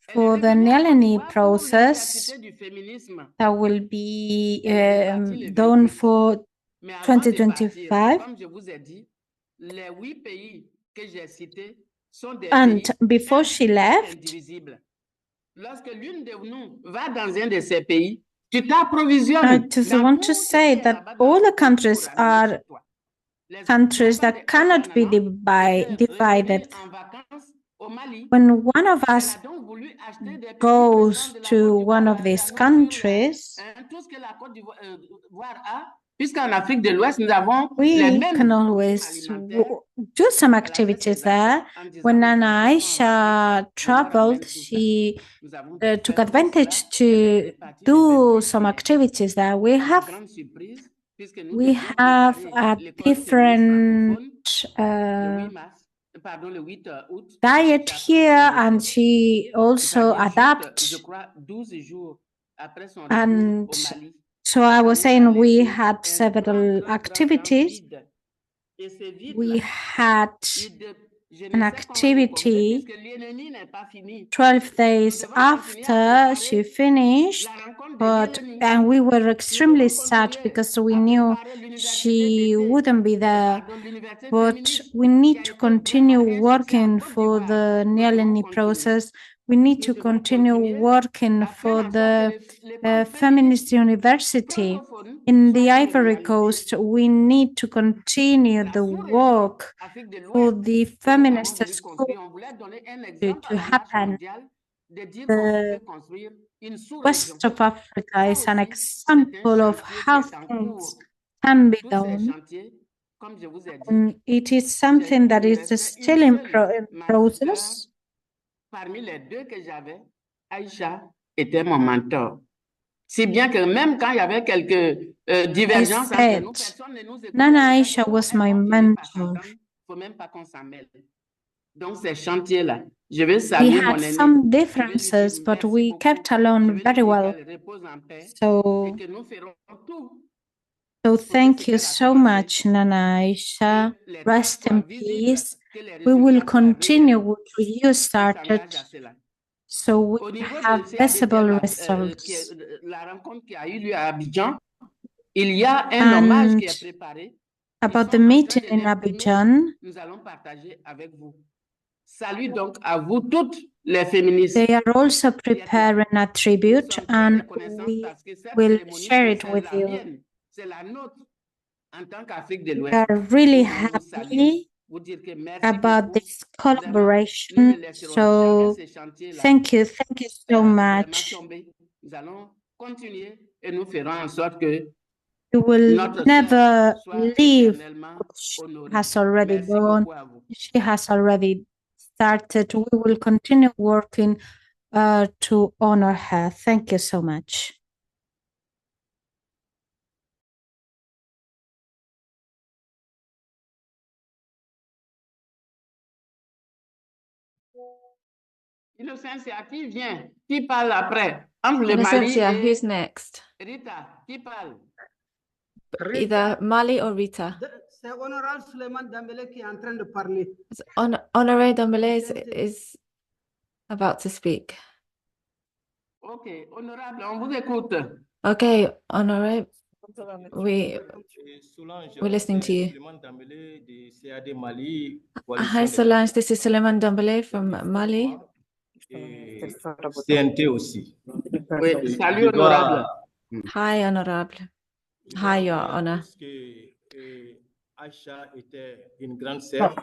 elle for est the revenue en Côte Neleni d'Ivoire pour process l'université du féminisme. that will be Elle est partie le done 28. for Mais avant de partir, 2025. comme je vous ai dit, les 8 pays que j'ai cités sont des And pays before she left, indivisibles. Lorsque l'une de nous va dans un de ces pays, tu I t'approvisionnes just dans want to tout ce say qui est that là-bas dans all ce the pays countries pour ramener are chez toi. Les countries enfants de that cannot be Aïcha étaient divided. revenus en vacances au Mali. When one of Elle us a donc voulu acheter des petits goes présents de la to Côte d'Ivoire, one of these la nourriture, countries, tout ce que la Côte d'Ivoire a, puisqu'en Afrique de l'Ouest, nous avons les we mêmes can régimes always alimentaires. do some Elle a fait activities ses there. achats en disant, When mes Nana enfants sont en vacances, Aisha je leur traveled, amène tout ça. she Nous avons took fait advantage tout cela. Elle est to partie le do 28 some juillet. activities there. À ma grande surprise, puisque nous We devions have préparer a l'école féministe different francophone le 8 mars, pardon, le 8 août. diet here, and she also C'est-à-dire juste, je adapt. crois, 12 jours après son retour And au Mali. so I Ça was nous a saying we laissé had un several grand activities. vide. Et ce We vide-là, had je an ne sais comment vous comptez, activity puisque l'ennemi n'est pas fini. 12 days Nous devons continuer à after she préparer finished, la rencontre de but l'ennemi. and we were Nous extremely devons sad continuer because we à knew préparer l'université she d'été, wouldn't be there. pardon, l'université But féministe we qui need a to été continue vraiment un succès en working Côte for d'Ivoire. the Nous devons Nyaleni continuer. process. We need Nous to devons continue continuer working à for faire en sorte the que l'école feminist féministe university francophone in the soit une Ivory réalité. Coast. We need to continue La the sous-région work Afrique de for l'Ouest the que nous avons feminist voulu school construire, on voulait donner un exemple à to la marche happen. mondiale de dire qu'on The pouvait construire une sous-région. West of Africa Ça is an aussi, c'est un example of chantier qui how est en things cours. can be Tous ces done. chantiers, comme je vous ai dit, And it is il something that me is restait une still in seule master. process. Parmi les deux que j'avais, Aïcha était mon mentor. Si bien que même quand il y avait quelques divergences entre nous, personne ne nous écoutait. Nana Aïcha was my mentor. Il ne faut même pas qu'on s'en mêle. Donc, ces chantiers-là, je vais We saluer mon had aîné. some differences, but we kept along very well. So thank you so much, Nana Aïcha. Rest in peace. We will continue what you started, so we have visible results. La rencontre qui a eu lieu à Abidjan, il y a un hommage qui est préparé. About the meeting in Abidjan, nous allons partager avec vous. Salut donc à vous toutes les féministes. They are also preparing a tribute, and we will share it with you. C'est la nôtre en tant qu'Afrique de We l'Ouest. are really happy about this collaboration. So thank you so much. Nous allons continuer et nous ferons en sorte que You will never leave what she has already done. She has already started. We will continue working to honor her. Thank you so much. Innocencia, qui vient? Qui parle après? Entre le Mali Innocencia, et who's next? Rita, qui parle? Either Mali or Rita. C'est Honorable Suleiman Dambélé qui est en train de parler. Honoré Dambélé is about to speak. Ok, honorable, on vous écoute. Okay, Honoré, we're listening to you. Hi Solange, this is Suleiman Dambélé from Mali. CNT aussi. Oui, salut honorable. Hi honorable. Hi your honor. Aïcha était une grande sœur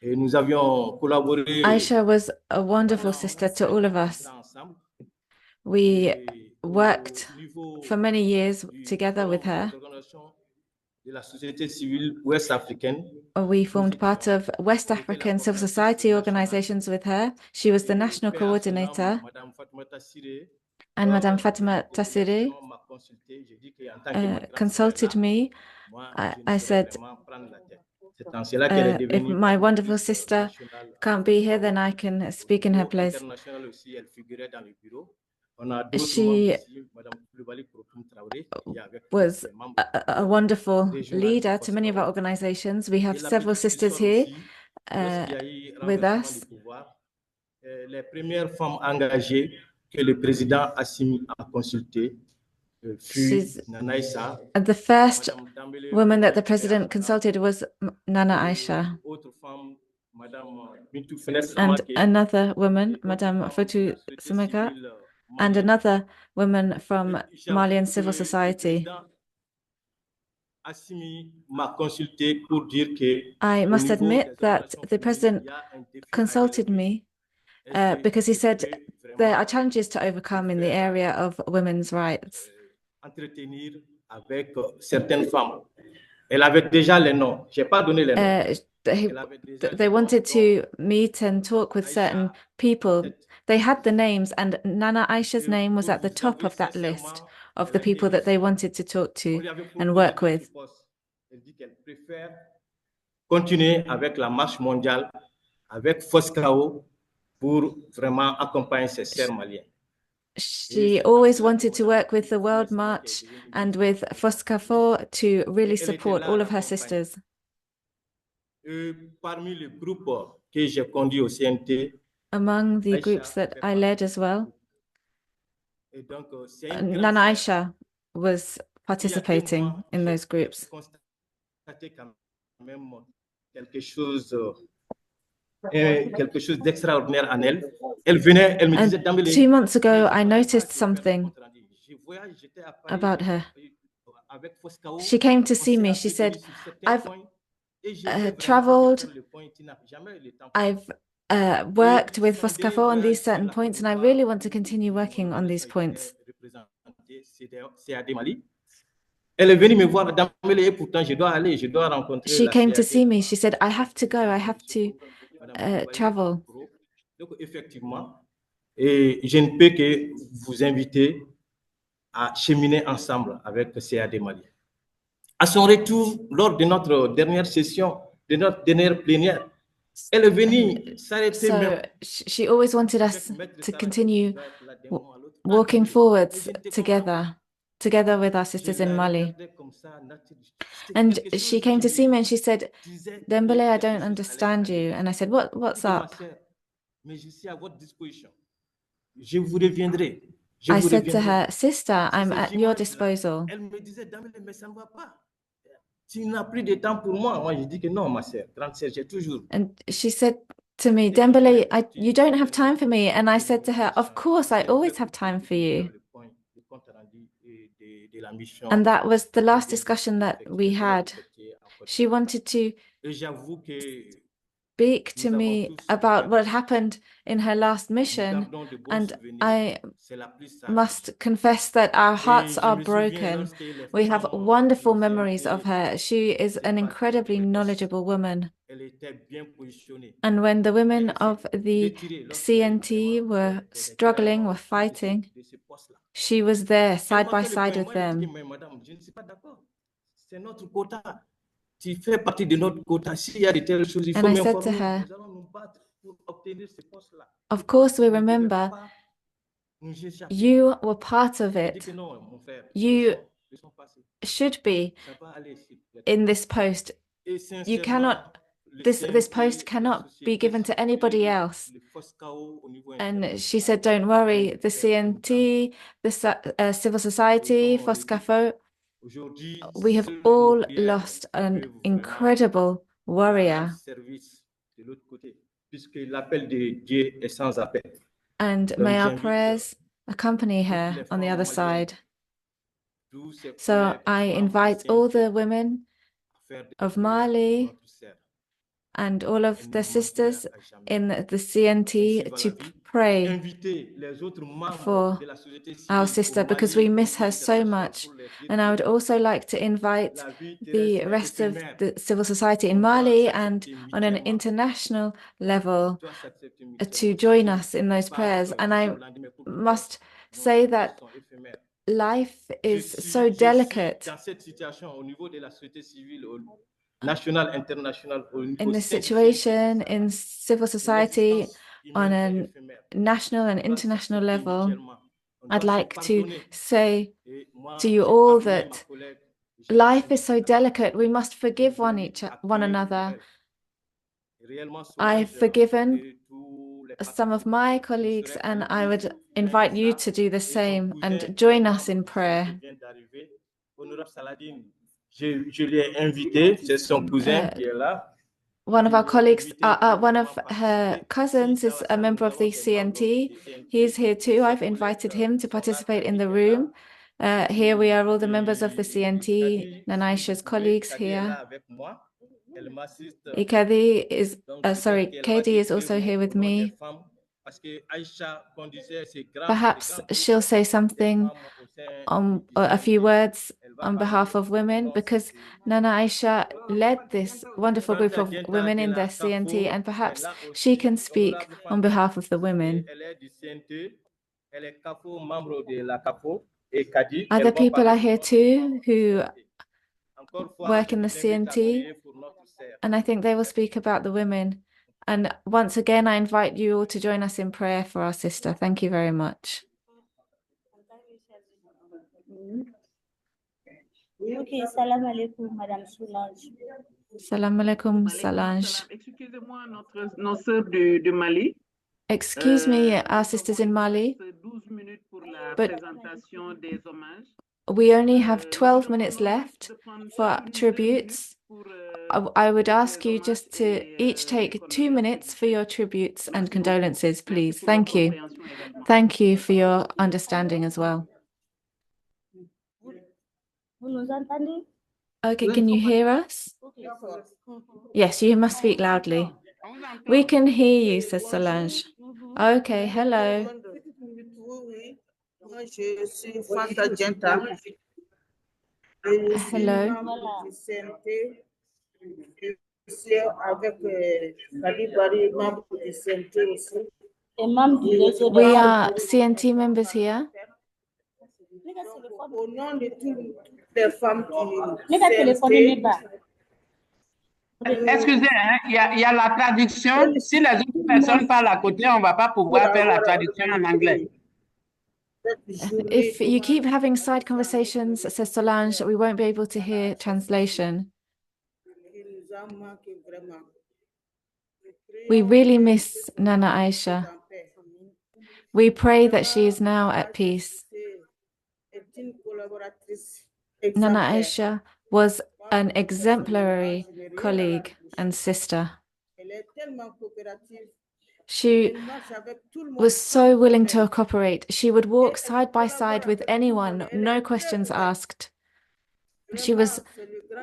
et nous avions collaboré. Aïcha was a wonderful sister to all of us. We worked for many years together with her. De la société civile ouest-africaine. We formed part of West African civil society organizations with her. She was the national coordinator. And Madame Fatima Tassiri consulted me. I said, if my wonderful sister can't be here, then I can speak in her place. She was a wonderful leader to many of our organizations. We have several sisters here with us. Les premières femmes engagées que le président Assimi a consultées fut Nana Aïcha. The first woman that the president consulted was Nana Aïcha. And another woman, Madame Fatou Soumeka, and another woman from Malian civil society. I must admit that the president consulted me because he said there are challenges to overcome in the area of women's rights. They wanted to meet and talk with certain people. They had the names, and Nana Aïcha's name was at the top of that list of the people that they wanted to talk to and work with. Continuer avec la marche mondiale, avec Foscao, pour vraiment accompagner ses sœurs maliennes. She always wanted to work with the World March and with Foscafo to really support all of her sisters. Parmi les groupes que j'ai conduits au CNT, among the groups that I led as well, Nana Aïcha was participating in those groups. Quelque chose d'extraordinaire en elle. Elle venait, elle me disait d'emblée. 2 months ago, I noticed something about her. She came to see me. She said, I've traveled, I've worked with Foscafo on these certain points, and I really want to continue working on these points. She came to see me. She said, I have to go. I have to travel. Et je ne peux que vous inviter à cheminer ensemble avec CAD Mali. À son retour, lors de notre dernière session, de notre dernière plénière, elle est venue s'arrêter. So she always wanted us to continue walking forwards together with our sisters in Mali. And she came to see me and she said, Dembele, I don't understand you. And I said, what's up? I said to her, sister, I'm at your disposal. And she said to me, Dembele, you don't have time for me. And I said to her, of course, I always have time for you. And that was the last discussion that we had. She wanted to speak to me about what happened in her last mission, and I must confess that our hearts are broken. We have wonderful memories of her. She is an incredibly knowledgeable woman. And when the women of the CNT were struggling, were fighting, she was there side by side with them. And I said to her, of course we remember, you were part of it. You should be in this post. You cannot, this post cannot be given to anybody else. And she said, don't worry, the CNT, the civil society, Foscafo, we have all lost an incredible warrior. And may our prayers accompany her on the other side. So I invite all the women of Mali and all of the sisters in the CNT to pray for our sister because we miss her so much. And I would also like to invite the rest of the civil society in Mali and on an international level to join us in those prayers. And I must say that life is so delicate in this situation in civil society on a national and international level. I'd like to say to you all that life is so delicate. We must forgive one another. I've forgiven some of my colleagues, and I would invite you to do the same and join us in prayer. Je l'ai invité, c'est son cousin qui est là. One of our colleagues, one of her cousins is a member of the CNT. He's here too. I've invited him to participate in the room. Here we are, all the members of the CNT, Nana Aïcha's colleagues here. Kadi is also here with me. Perhaps she'll say something a few words on behalf of women, because Nana Aïcha led this wonderful group of women in the CNT, and perhaps she can speak on behalf of the women. Other people are here too who work in the CNT, and I think they will speak about the women. And once again, I invite you all to join us in prayer for our sister. Thank you very much. Okay, salam alaikum, Madame Solange. Salam alaikum, Solange. Excusez-moi, nos sœurs de Mali. Excuse me, our sisters in Mali, but we only have 12 minutes left for tributes. I would ask you just to each take 2 minutes for your tributes and condolences, please. Thank you. Thank you for your understanding as well. Okay, can you hear us? Yes, you must speak loudly. We can hear you, says Solange. Okay, hello. Hello. We are CNT members here. Excusez, il y a la traduction. Si les autres personnes parlent à côté, on ne va pas pouvoir faire la traduction en anglais. If you keep having side conversations, says Solange, we won't be able to hear translation. We really miss Nana Aïcha. We pray that she is now at peace. Nana Aïcha was an exemplary colleague and sister. She was so willing to cooperate. She would walk side by side with anyone, no questions asked. She was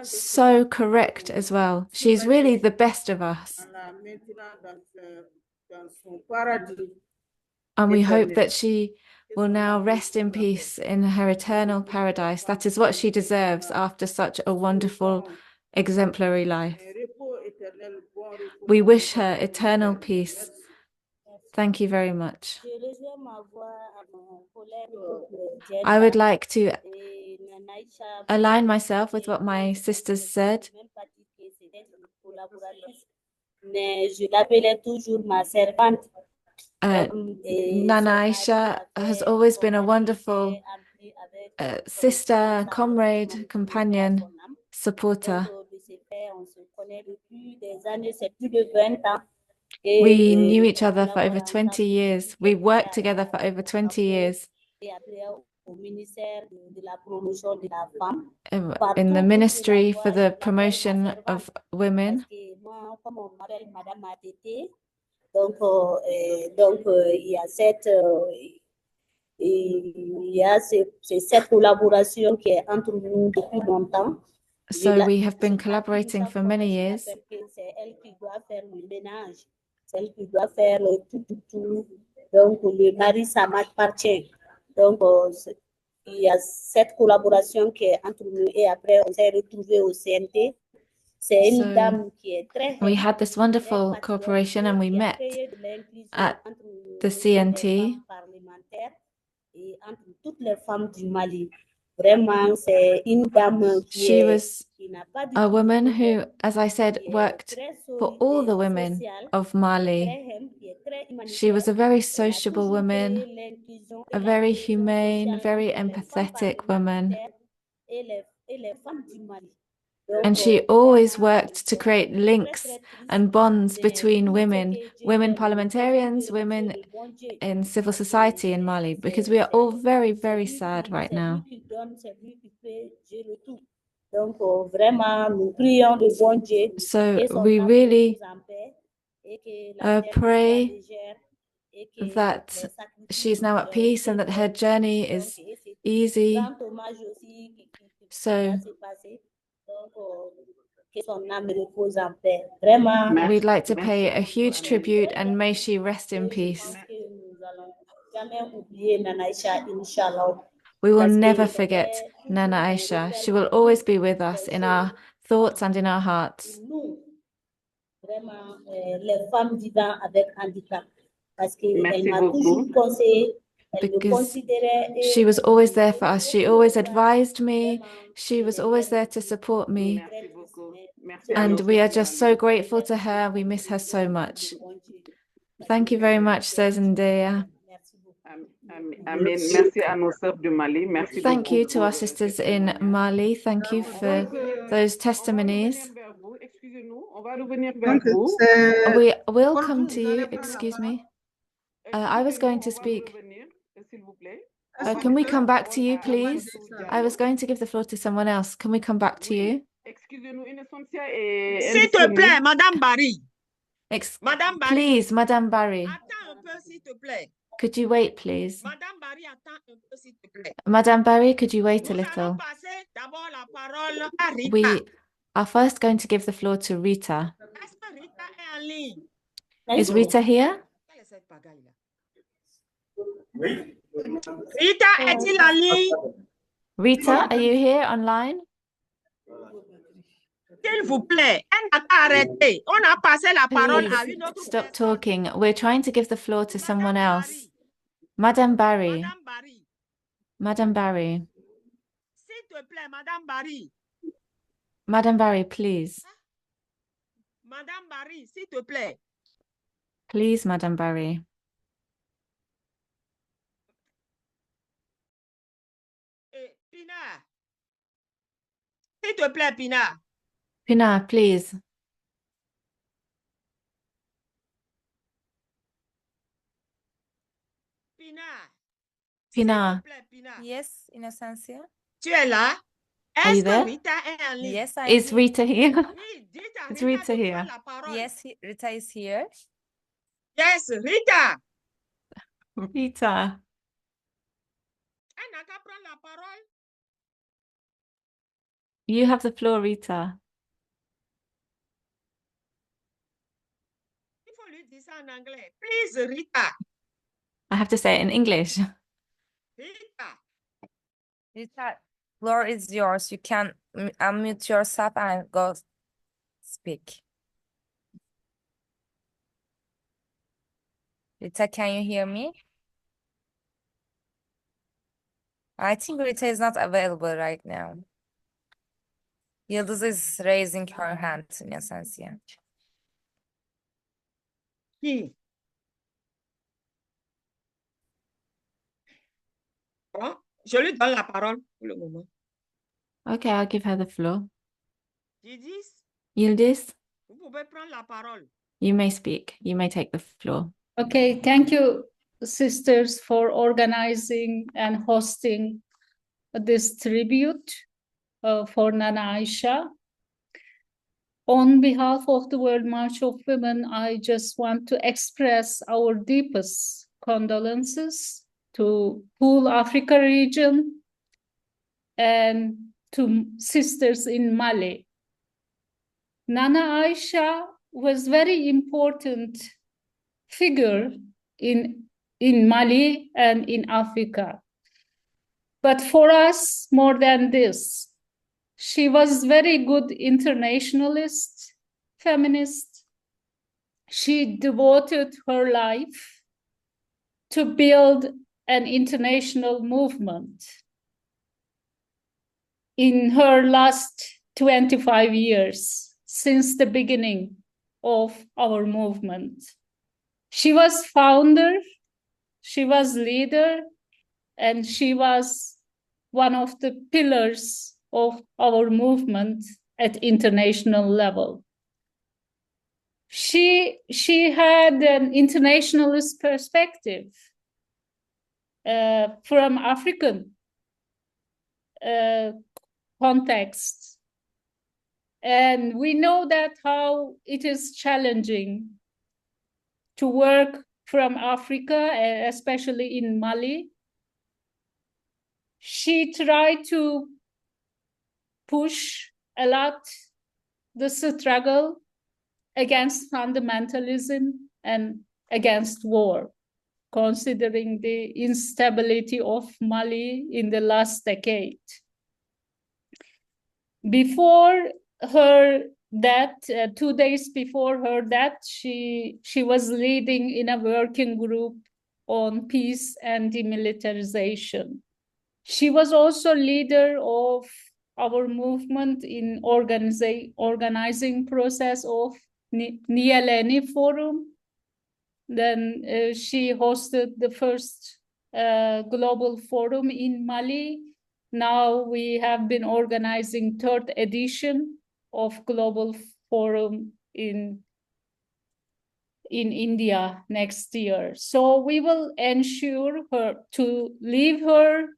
so correct as well. She's really the best of us. And we hope that she will now rest in peace in her eternal paradise. That is what she deserves after such a wonderful, exemplary life. We wish her eternal peace. Thank you very much. I would like to align myself with what my sisters said. Nana Aïcha has always been a wonderful sister, comrade, companion, supporter. We knew each other for over 20 years. We worked together for over 20 years. In the Ministry for the Promotion of Women. So we have been collaborating for many years. Donc, le mari, ça m'appartient. Donc, il y a cette collaboration qui est entre nous et après, on s'est retrouvés au CNT. C'est une So dame qui est très we had this wonderful cooperation and we met at the CNT. Et entre toutes les femmes du Mali. Vraiment, c'est une dame She was a woman who, as I said, worked for all the women of Mali. She was a very sociable woman, a very humane, very empathetic woman. And she always worked to create links and bonds between women, women parliamentarians, women in civil society in Mali, because we are all very, very sad right now. So we really pray that she's now at peace and that her journey is easy. So we'd like to pay a huge tribute and may she rest in peace. We will never forget Nana Aïcha. She will always be with us in our thoughts and in our hearts. Because she was always there for us. She always advised me. She was always there to support me. And we are just so grateful to her. We miss her so much. Thank you very much, says Ndea. Thank you to our sisters in Mali. Thank you for those testimonies. We will come to you. Excuse me. I was going to speak. Can we come back to you, please? I was going to give the floor to someone else. Can we come back to you? S'il te plaît, Madame Barry. Madame Barry. Please, Madame Barry. Attends un peu, s'il te plaît. Could you wait, please? Madame Barry, attends un peu, s'il te plaît. Madame Barry, could you wait a little? D'abord la parole à Rita. We are first going to give the floor to Rita. Est-ce que Rita est en ligne? Is Rita here? Rita, est-il en ligne? Rita, are you here online? S'il vous plaît, elle n'a pas arrêté. On a passé la parole à une autre Stop talking. We're trying to give the floor to someone else. Madame Barry. Madame Barry. Madame Barry. S'il te plaît, Madame Barry. Madame Barry, please. Madame Barry, s'il te plaît. Please, Madame Barry. Pina. S'il te plaît, Pina. Pina, please. Pina. Yes, Innocencia. Tu es là? Are you there? Rita est en ligne? Yes, I'm Is here. Rita here? Oui, Is Rita here? Yes, Rita is here. Yes, Rita. Rita. Elle n'a qu'à prendre la parole. You have the floor, Rita. Il faut lui dire ça en anglais. Please, Rita. I have to say it in English. Rita. Rita, floor is yours. You can unmute yourself and go speak. Rita, can you hear me? I think Rita is not available right now. Yıldız is raising her hand in Essencia. Qui? Bon, je lui donne la parole pour le moment. Okay, I'll give her the floor. Yıldız, Yildiz, vous pouvez prendre la parole. you may speak. You may take the floor. Okay, thank you, sisters, for organizing and hosting this tribute for Nana Aïcha. On behalf of the World March of Women, I just want to express our deepest condolences to whole Africa region and to sisters in Mali. Nana Aïcha was very important figure in in Mali and in Africa. But for us, more than this, she was very good internationalist, feminist. She devoted her life to build an international movement. In her last 25 years, since the beginning of our movement, she was founder, she was leader, and she was one of the pillars of our movement at international level. She had an internationalist perspective from African context. And we know that how it is challenging to work from Africa, especially in Mali. She tried to push a lot the struggle against fundamentalism and against war, considering the instability of Mali in the last decade. Before her death, 2 days before her death, she was leading in a working group on peace and demilitarization. She was also leader of our movement in organizing process of Nana Forum. Then she hosted the first global forum in Mali. Now we have been organizing 3rd edition of Global Forum in India next year. So we will ensure her to leave her.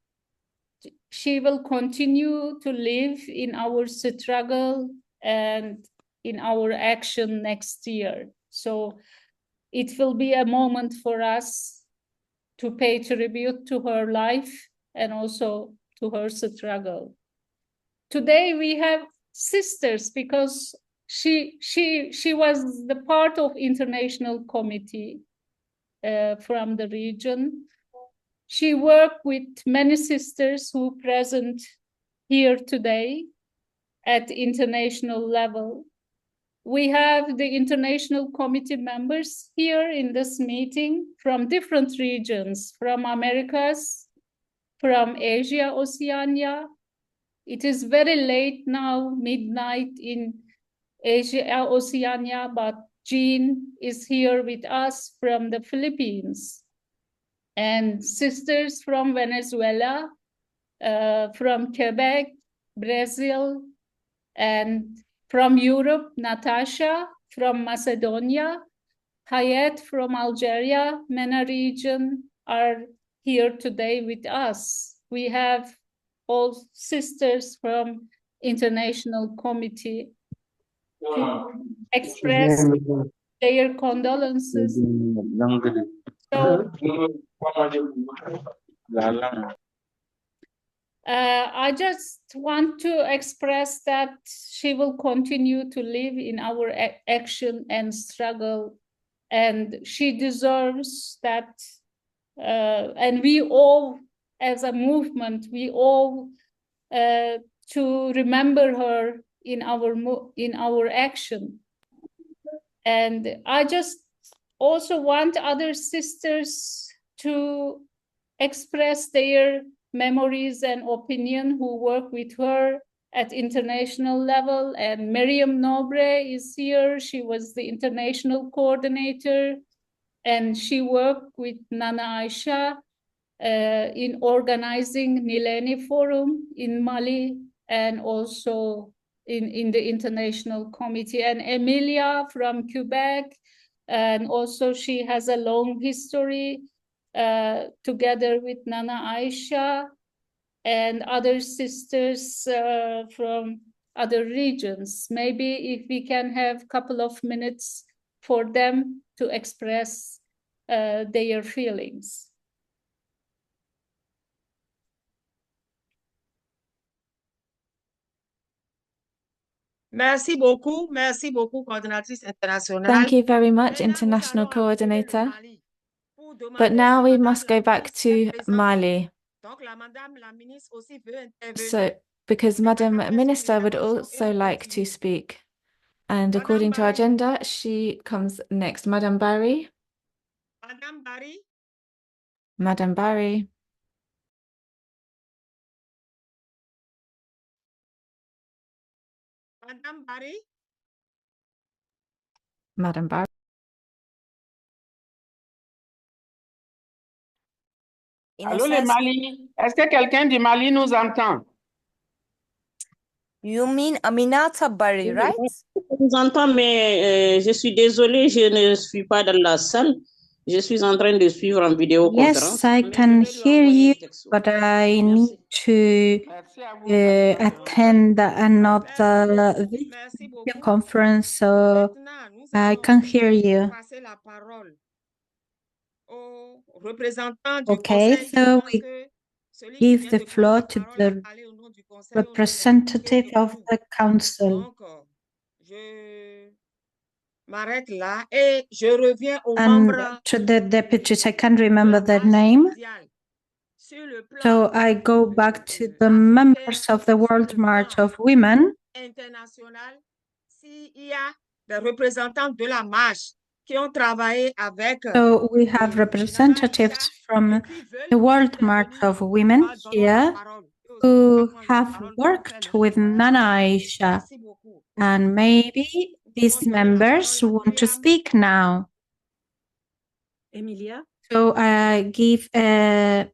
She will continue to live in our struggle and in our action next year. So it will be a moment for us to pay tribute to her life and also to her struggle. Today we have sisters because she was the part of international committee from the region. She worked with many sisters who present here today at international level. We have the international committee members here in this meeting from different regions, from Americas, from Asia, Oceania. It is very late now, midnight in Asia, Oceania, but Jean is here with us from the Philippines. And sisters from Venezuela, from Quebec, Brazil, and from Europe, Natasha from Macedonia, Hayat from Algeria, MENA region are here today with us. We have all sisters from International Committee to express their condolences. So, I just want to express that she will continue to live in our action and struggle, and she deserves that. And we all, as a movement, we all to remember her in our action. And I just also want other sisters to express their memories and opinion who work with her at international level. And Miriam Nobre is here. She was the international coordinator, and she worked with Nana Aïcha in organizing Nileni Forum in Mali and also in the international committee. And Emilia from Quebec, and also she has a long history together with Nana Aïcha and other sisters from other regions. Maybe if we can have a couple of minutes for them to express their feelings. Merci beaucoup, coordinatrice internationale. Thank you very much, International Coordinator. But now we must go back to Mali. So, because Madam Minister would also like to speak. And according to our agenda, she comes next. Madam Barry. Madame Barry. Madam Barry. Madame Barry. Madam Barry. Allô, le Mali? Est-ce que quelqu'un du Mali nous entend? You mean Aminata Barry, right? Je vous entends, mais je suis désolée, je ne suis pas dans la salle. Je suis en train de suivre en vidéoconférence. Yes, I can hear you, but I need to attend another video conference, so I can hear you. Okay, so we give the floor to the representative of the council. And to the deputies, I can't remember their name. So I go back to the members of the World March of Women. So we have representatives from the World March of Women here who have worked with Nana Aïcha, and maybe these members want to speak now. Emilia. So I give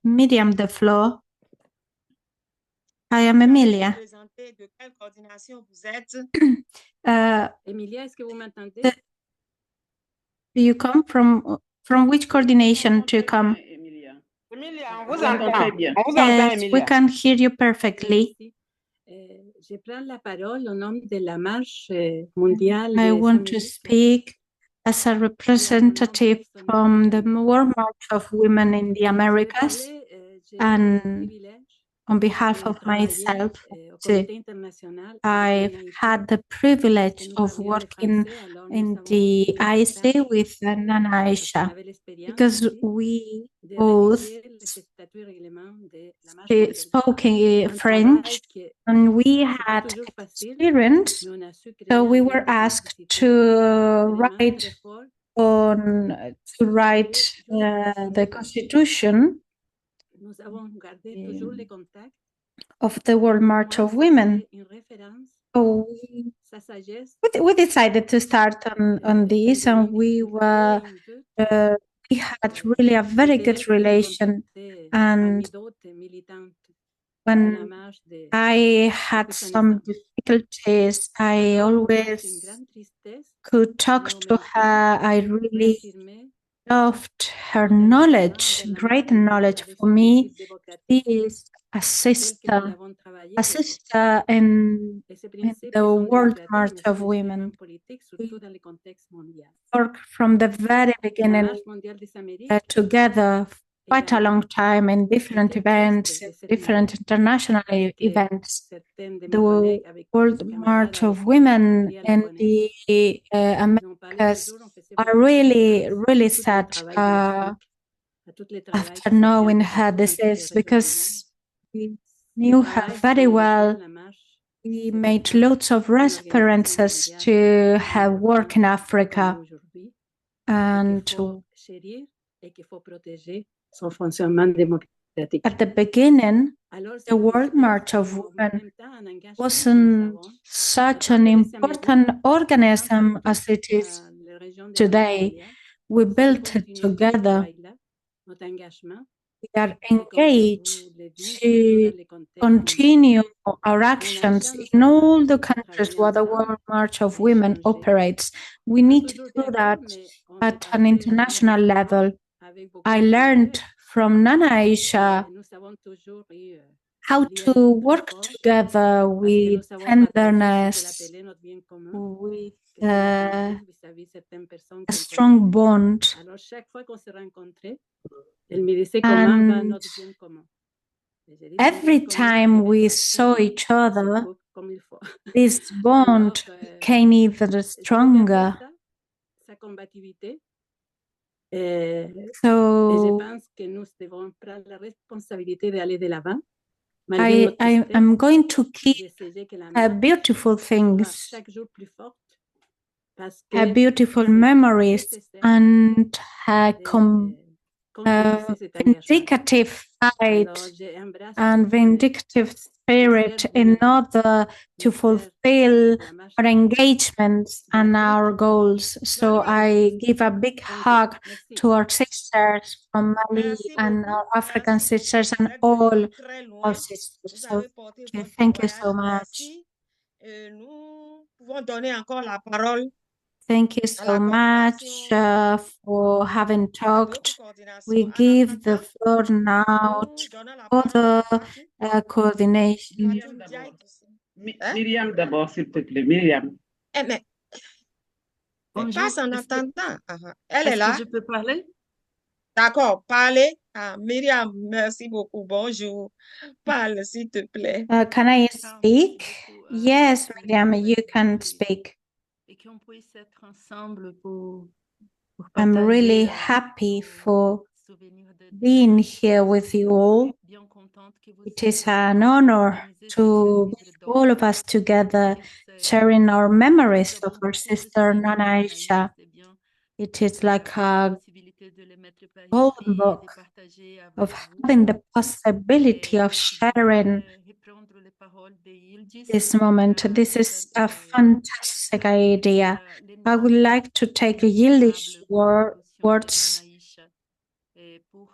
Miriam the floor. I am Emilia. Emilia, est-ce que vous m'entendez? You come from which coordination to come? Emilia, on vous entend. On vous entend, Yes, Emilia. we can hear you perfectly. Je prends la parole au nom de la marche mondiale. I want to speak as a representative from the World March of Women in the Americas, and on behalf of myself, I've had the privilege of working in the IC with Nana Aïcha, because we both spoke French and we had experience, so we were asked to write the constitution of the World March of Women. So we decided to start on this, and we had really a very good relation. And when I had some difficulties, I always could talk to her. I really loved her knowledge, great knowledge. For me, she is a sister in the World March of Women. We worked from the very beginning together quite a long time in different events, different international events. The World March of Women in the Americas are really, really sad after knowing her disease, because we knew her very well. We made lots of references to her work in Africa, and at the beginning, the World March of Women wasn't such an important organism as it is today. We built it together. We are engaged to continue our actions in all the countries where the World March of Women operates. We need to do that at an international level. I learned from Nana Aïcha how to work together with tenderness, with a strong bond. And every time we saw each other, this bond became even stronger. je pense que nous devons prendre la responsabilité d'aller de l'avant. I'm going to keep her beautiful things, her beautiful memories, and her vindicative fight and vindictive spirit in order to fulfill our engagements and our goals. So I give a big hug to our sisters from Mali and our African sisters and all our sisters. So thank you so much. Nous pouvons donner encore la parole. Thank you so much for having talked. We give the floor now to other coordination. Myriam d'abord, s'il te plaît. Myriam. Mais passe en attendant. Elle est Est-ce là. que je peux parler? D'accord, parlez. Myriam, merci beaucoup. Bonjour. Parle, s'il te plaît. Can I speak? Yes, Miriam, you can speak. I'm really happy for being here with you all. It is an honor to be all of us together, sharing our memories of our sister Nana Aïcha. It is like a golden book of having the possibility of sharing this moment. This is a fantastic idea. I would like to take Yiddish words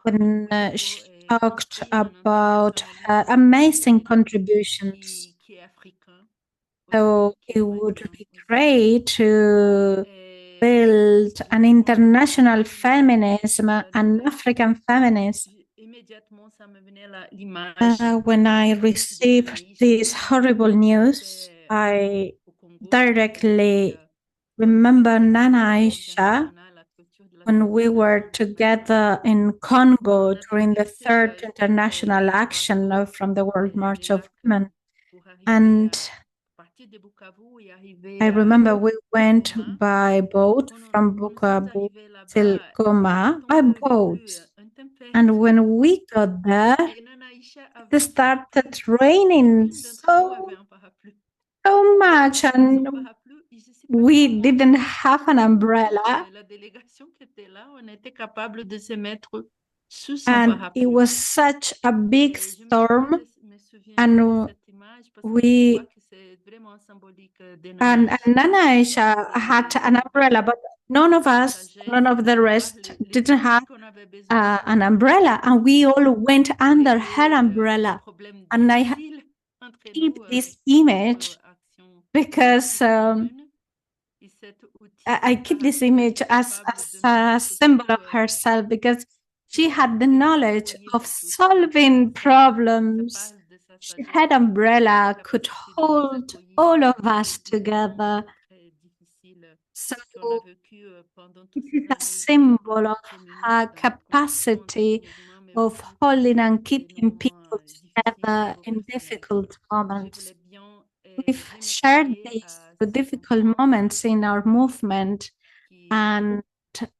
when she talked about her amazing contributions. So it would be great to build an international feminism, an African feminism. When I received this horrible news, I directly remember Nana Aïcha when we were together in Congo during the third international action from the World March of Women. And I remember we went by boat from Bukavu till Goma by boat. And when we got there, it started raining so much, and we didn't have an umbrella. And it was such a big storm, and Nana Aïcha had an umbrella, but none of the rest didn't have an umbrella, and we all went under her umbrella. And I keep this image because I keep this image as a symbol of herself, because she had the knowledge of solving problems. She had umbrella, could hold all of us together. So it is a symbol of her capacity of holding and keeping people together in difficult moments. We've shared these difficult moments in our movement and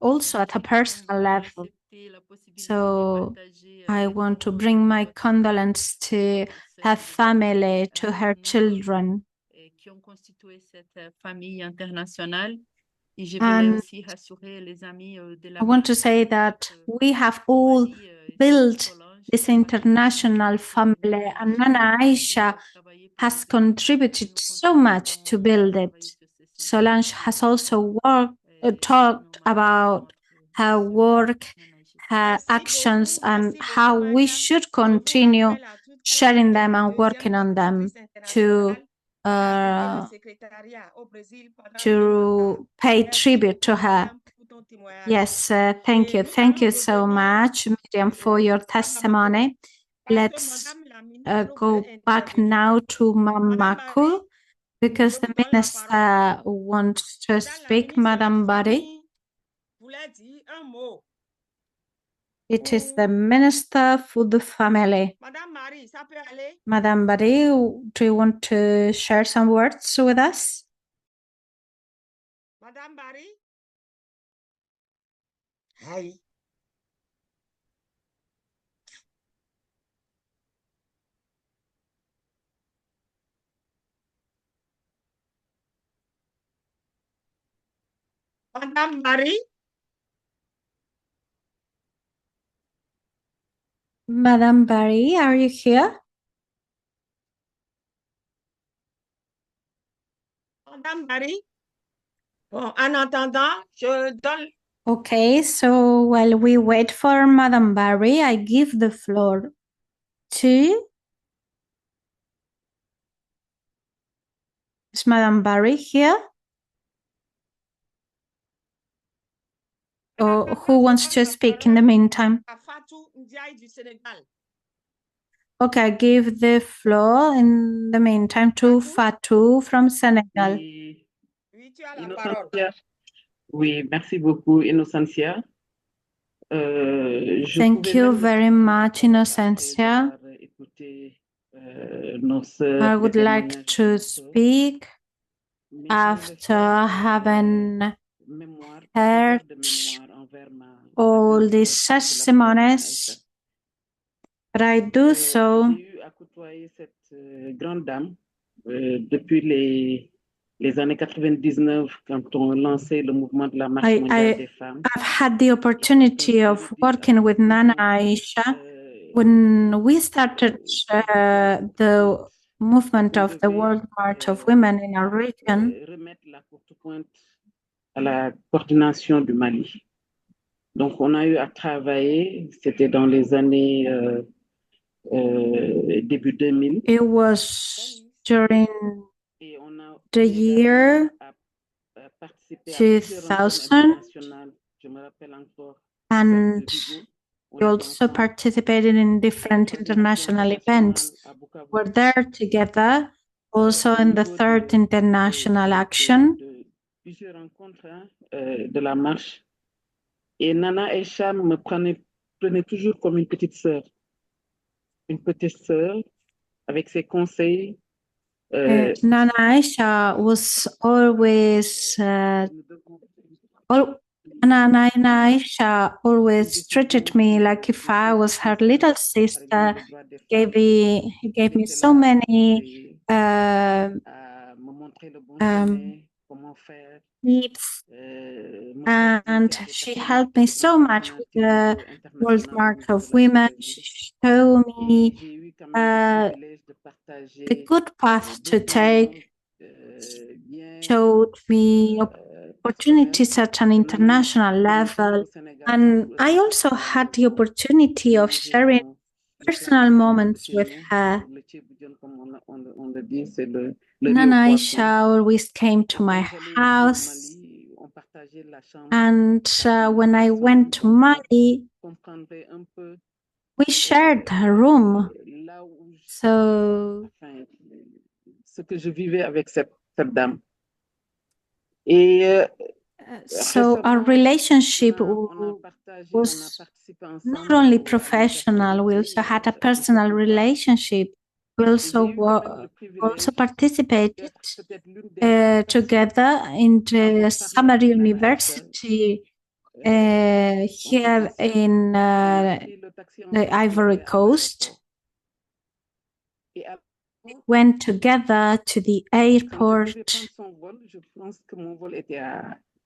also at a personal level. So I want to bring my condolence to her family, to her children. And I want to say that we have all built this international family, and Nana Aïcha has contributed so much to build it. Solange has also talked about her work, her actions, and how we should continue sharing them and working on them to pay tribute to her. Yes, thank you. Thank you so much, Miriam, for your testimony. Let's go back now to Mamaku, because the minister wants to speak. Madam Bari. It is the Minister for the Family. Madam Bari, do you want to share some words with us? Madam Bari? Aïe. Madame Marie? Madame Barry, are you here? Madame Marie? Bon, en attendant, je donne. Okay, so while we wait for Madame Barry, I give the floor to... Is Madame Barry here? Or who wants to speak in the meantime? Fatou Ndiaye du Sénégal. Okay, I give the floor in the meantime to Fatou from Senegal. Oui, tu as la parole. Innocentia. Oui, merci beaucoup, Innocentia. Thank you very much, Innocencia. I would like to speak after having heard all these testimonies, but I do so grande dame depuis les années 99 quand on lançait le mouvement de la marche mondiale des femmes. I've had the opportunity of working with Nana Aïcha when we started the movement of the World March of Women in our region. Remettre la courte pointe à la coordination du Mali. Donc, on a eu à travailler, c'était dans les années début 2000. It was during the year 2000, and we also participated in different international events. We're there together, also in the third international action. Plusieurs rencontres de la marche. Et Nana Aïcha me prenait toujours comme une petite sœur avec ses conseils. Nana Aïcha was always Nana Aïcha always treated me like if I was her little sister. Gave me so many tips, and she helped me so much with the World March of Women. She showed me the good path to take, showed me opportunities at an international level, and I also had the opportunity of sharing personal moments with her. Nana Aïcha always came to my house, and when I went to Mali, we shared her room. So ce que je vivais avec cette dame. Et so our relationship was not only professional, we also had a personal relationship. We also participated together in the summer university here in the Ivory Coast. We went together to the airport,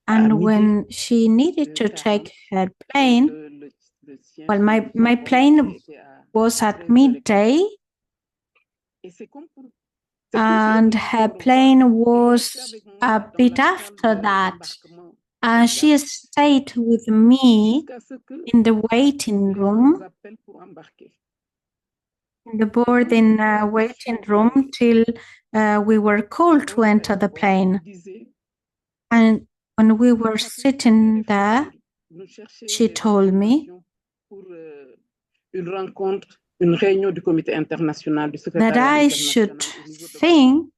and when she needed to take her plane, well, my plane was at midday, and her plane was a bit after that. And she stayed with me in the waiting room, in the boarding waiting room, till we were called to enter the plane. And when we were sitting there, she told me that I should think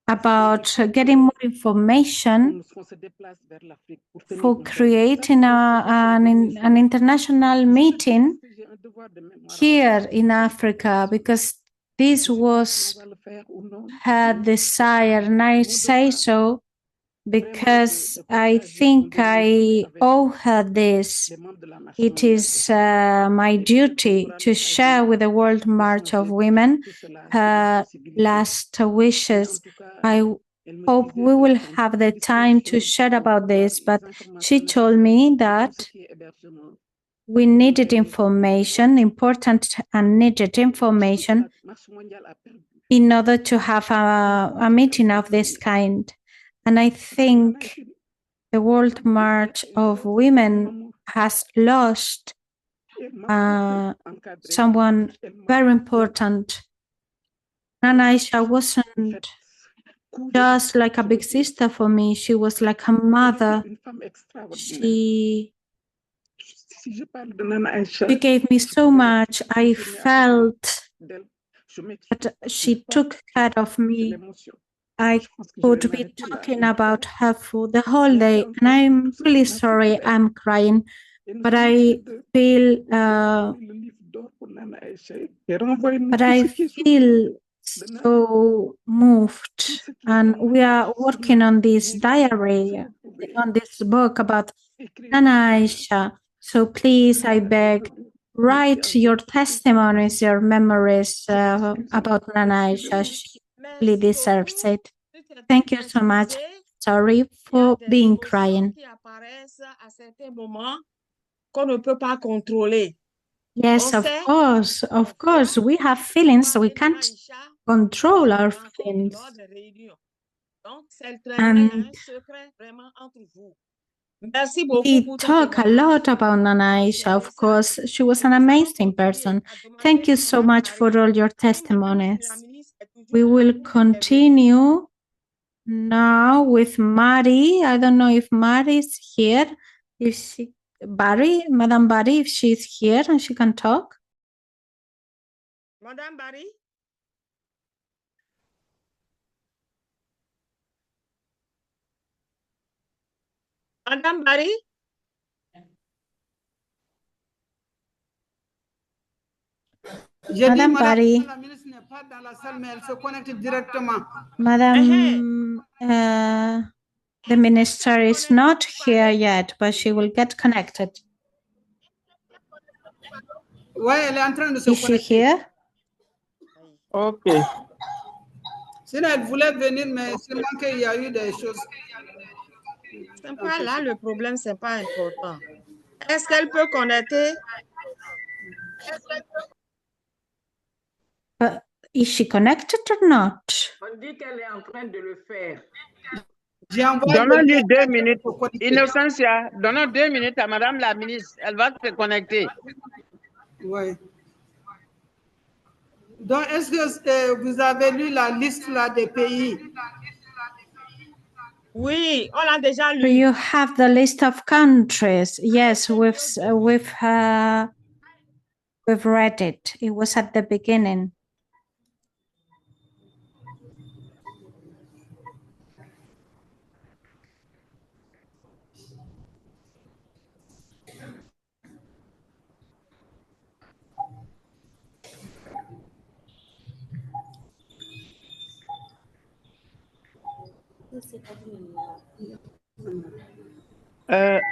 about getting more information for creating an international meeting here in Africa, because this was her desire, and I say so because I think I owe her this. It is my duty to share with the World March of Women her last wishes. I hope we will have the time to share about this, but she told me that we needed information, important and needed information, in order to have a meeting of this kind. And I think the World March of Women has lost someone very important. Nana Aïcha wasn't just like a big sister for me. She was like a mother. She gave me so much. I felt that she took care of me. I could be talking about her for the whole day, and I'm really sorry I'm crying, but I feel so moved, and we are working on this diary, on this book about Nana Aïcha. So please, I beg, write your testimonies, your memories about Nana Aïcha. She really deserves it. Thank you so much. Sorry for being crying. Qu'on ne peut pas contrôler. Yes, of course, we have feelings, we can't control our feelings. And we talk a lot about Nana Aïcha, of course. She was an amazing person. Thank you so much for all your testimonies. We will continue now with Mari. I don't know if Mari is here. If she, Madame Barry, if she's here and she can talk. Madame Barry? Madame Barry? Madame Barry. La ministre n'est pas dans la salle, mais elle se connecte directement. Madame, the minister is not here yet, but she will get connected. Oui, elle est en train de se Is she connecter. here? Ok. Sinon, elle voulait venir, mais seulement qu'il y a eu des choses. C'est pas là le problème, c'est pas important. Est-ce qu'elle peut connecter? Is she connected or not? On dit qu'elle est en train de le faire. Donnons-lui 2 minutes. Innocentia, donnons 2 minutes à Madame la ministre. Elle va se connecter. Oui. Donc, est-ce que vous avez lu la liste là, des pays? Oui, on l'a déjà lu. Do you have the list of countries? Yes, we've read it. It was at the beginning.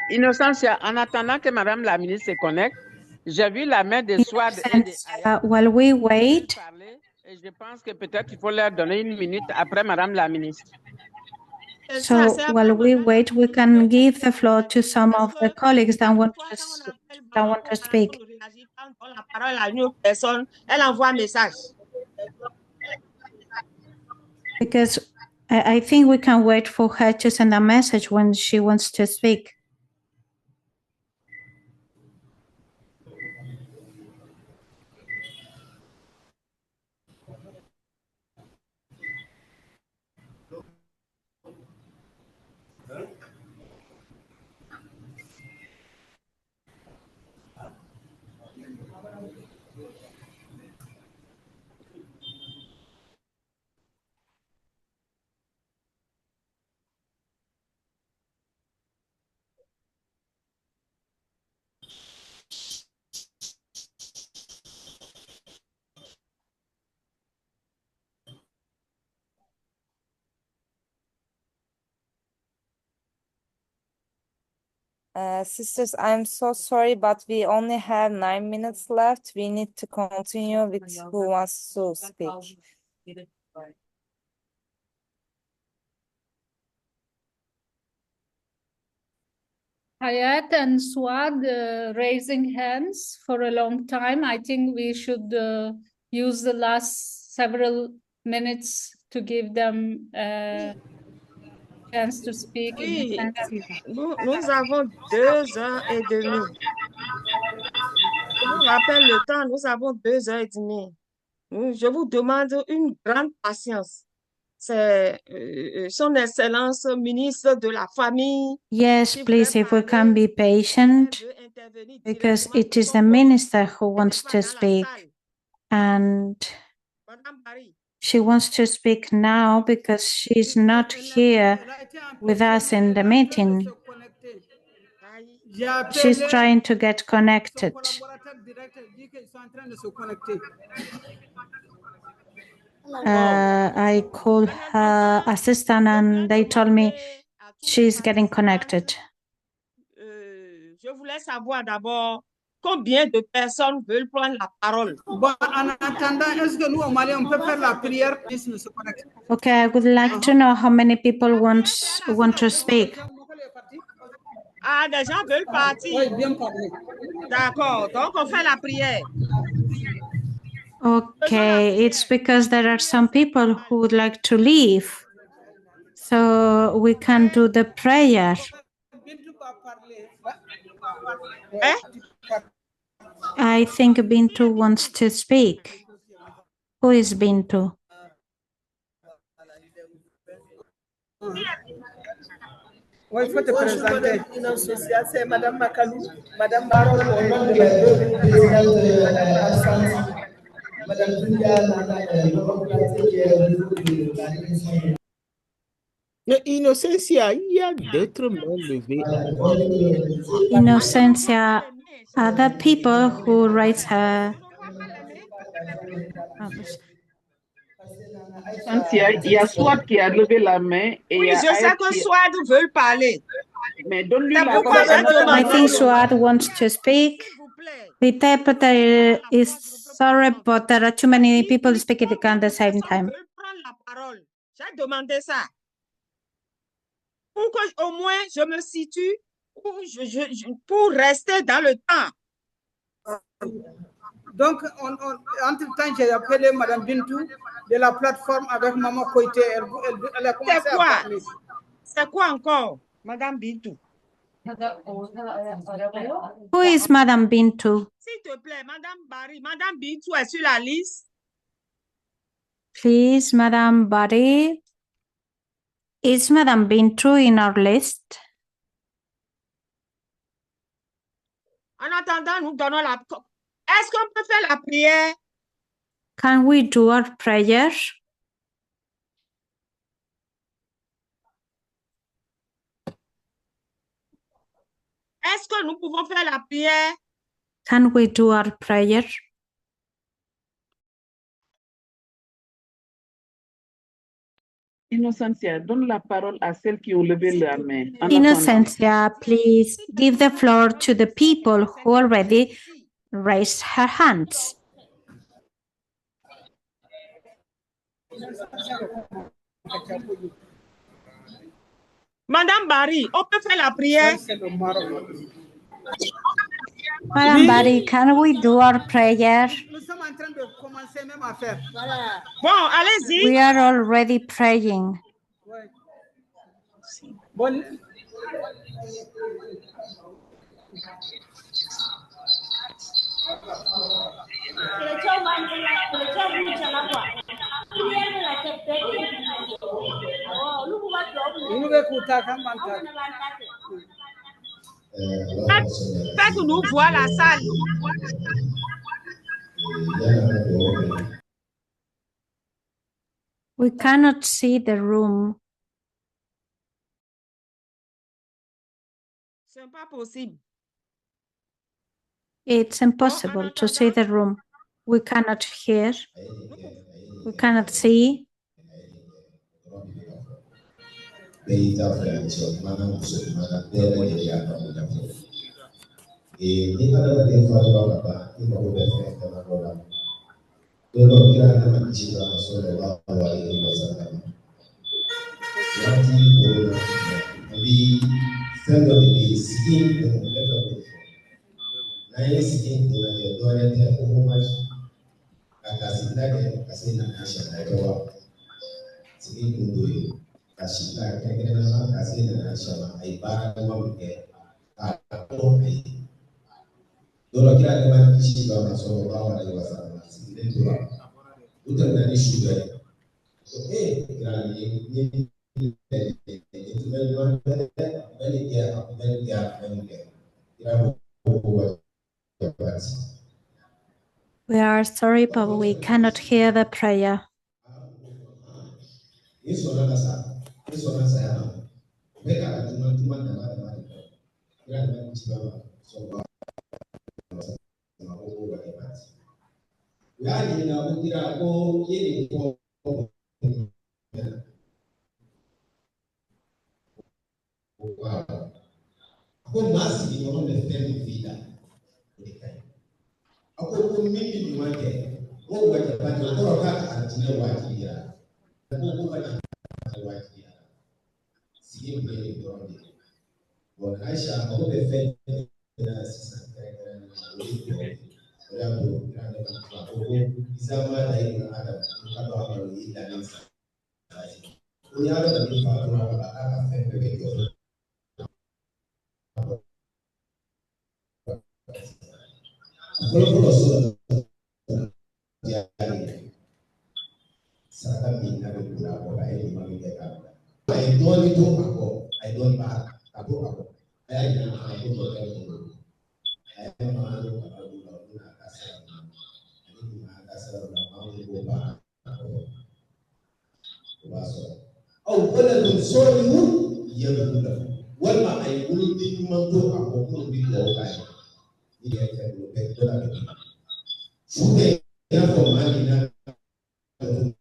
Innocentia, en attendant que Madame la ministre se connecte, j'ai vu la main de Swad et de While we wait, et je pense que peut-être qu'il faut leur donner 1 minute après Madame la ministre. so while we wait, we can give the floor to some of the colleagues that want to speak. La parole à une autre personne, elle envoie un message. Because I think we can wait for her to send a message when she wants to speak. Sisters, I'm so sorry, but we only have 9 minutes left. We need to continue with who wants to speak. Hayat and Suad raising hands for a long time. I think we should use the last several minutes to give them a chance to speak. Oui, nous avons 2 heures et demie. Je vous rappelle le temps, nous avons 2 heures et demie. Je vous demande une grande patience. C'est Son Excellence ministre de la Famille. Yes, please, if we can be patient, because it is the minister who wants to speak, and she wants to speak now because she's not here with us in the meeting. She's trying to get connected. I called her assistant and they told me she's getting connected. Je voulais savoir d'abord combien de personnes veulent prendre la parole. Bon, en attendant, est-ce que nous, au Mali, on peut faire la prière pour se connecter? Okay, I would like to know how many people want to speak. Ah, des gens veulent partir. Oui, bien parlé. D'accord, donc on fait la prière. Okay, it's because there are some people who would like to leave. So we can do the prayer. I think Bintu wants to speak. Who is Bintu? Oui, il faut te présenter. C'est Madame Makalou, Madame Baron, au nom de la présidente Madame Julia Nana. Mais Innocencia, il y a d'autres mains levées. Innocencia, other people who raise her. Il y a Swad qui a levé la main et Oui, je sais que Swad veut parler. Mais donne-lui C'est la pourquoi j'ai demandé. I think Swad wants to speak. The interpreter is sorry, but there are too many people speaking at the same time. J'ai demandé ça. Pour que au moins je me situe, pour rester dans le temps. Donc, entre-temps, j'ai appelé Madame Bintou de la plateforme avec Maman Koité. Elle a commencé à parler. C'est quoi encore, Madame Bintou? Who is Madame Bintou? S'il te plaît, Madame Barry. Madame Bintou est sur la liste. Please, Madame Barry. Is Madame Bintou in our list? En attendant, nous donnons la... Est-ce qu'on peut faire la prière? Can we do our prayer? Est-ce que nous pouvons faire la prière? Can we do our prayer? Innocencia, donne la parole à celles qui ont levé la main. Innocencia, please give the floor to the people who already raised her hands. Madame Barry, on peut faire la prière? Madame Barry, can we do our prayer? Bon, allez-y. We are already praying. Faites que nous voyons la salle. We cannot see the room. Ce n'est pas possible. It's impossible to see the room. We cannot hear. We cannot see. Beita French, Mana Musu, Mana Dele, Yaka, e ni ada bagian fatwa apa ini baru defend dengan orang dulu kira nama Nabi Sallallahu Alaihi Wasallam wati corona Nabi sendo di skin dengan betul na ini skin dengan jodohnya dia umumnya kasih lagi kasih Nana Aïcha lagi jawab skin dulu kasih lagi kira-kira nama kasih Nana Aïcha ibarat mungkin atau Dolo kira dengan kisi bapa Sallallahu Alaihi Wasallam sini tu lah. Udah dari sudah. Kira ini itu memang balik dia. Kira We are sorry, but we cannot hear the prayer. ini soalan saya. Mereka teman-teman nama kira dengan kisi bapa Sallallahu yani nakukira ko yini ko ko masi ni ono me femi vida ako ko mimi ni wake wo waje bani ko ka antine wajira ko wajira siye mbele ndonde bon Aïcha ko be femi na sisa kare Zama dari ada kalau orang ini dan punya ada di Fatwa akan begitu. Kalau sudah jadi, saya minta beberapa kali mengingatkan. I don't itu aku, I don't bah aku. Saya jangan aku betul. Saya malu kalau guna kasar. أو ولد صالح يدعو له وما يقول دين منطوق أو كل دين لوكاي يكتب بكتلا سوى يفهم أننا أني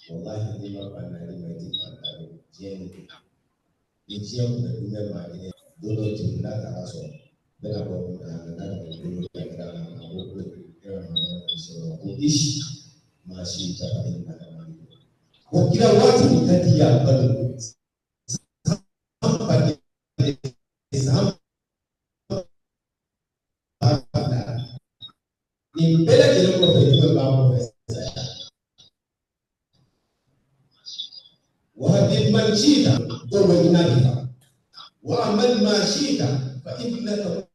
Wallahi ni bapa na ni maiti pantalo jeni ijia kunakuja maji dolo jumla taraso bila kwa na dolo ya kana na huko ya na sio kuishi mashi tafadhali na mali kwa kila watu ni kati ya bado ni mbele kidogo kwa baba وهذه من شئت ومجنبها وعمل ما شئت فإنك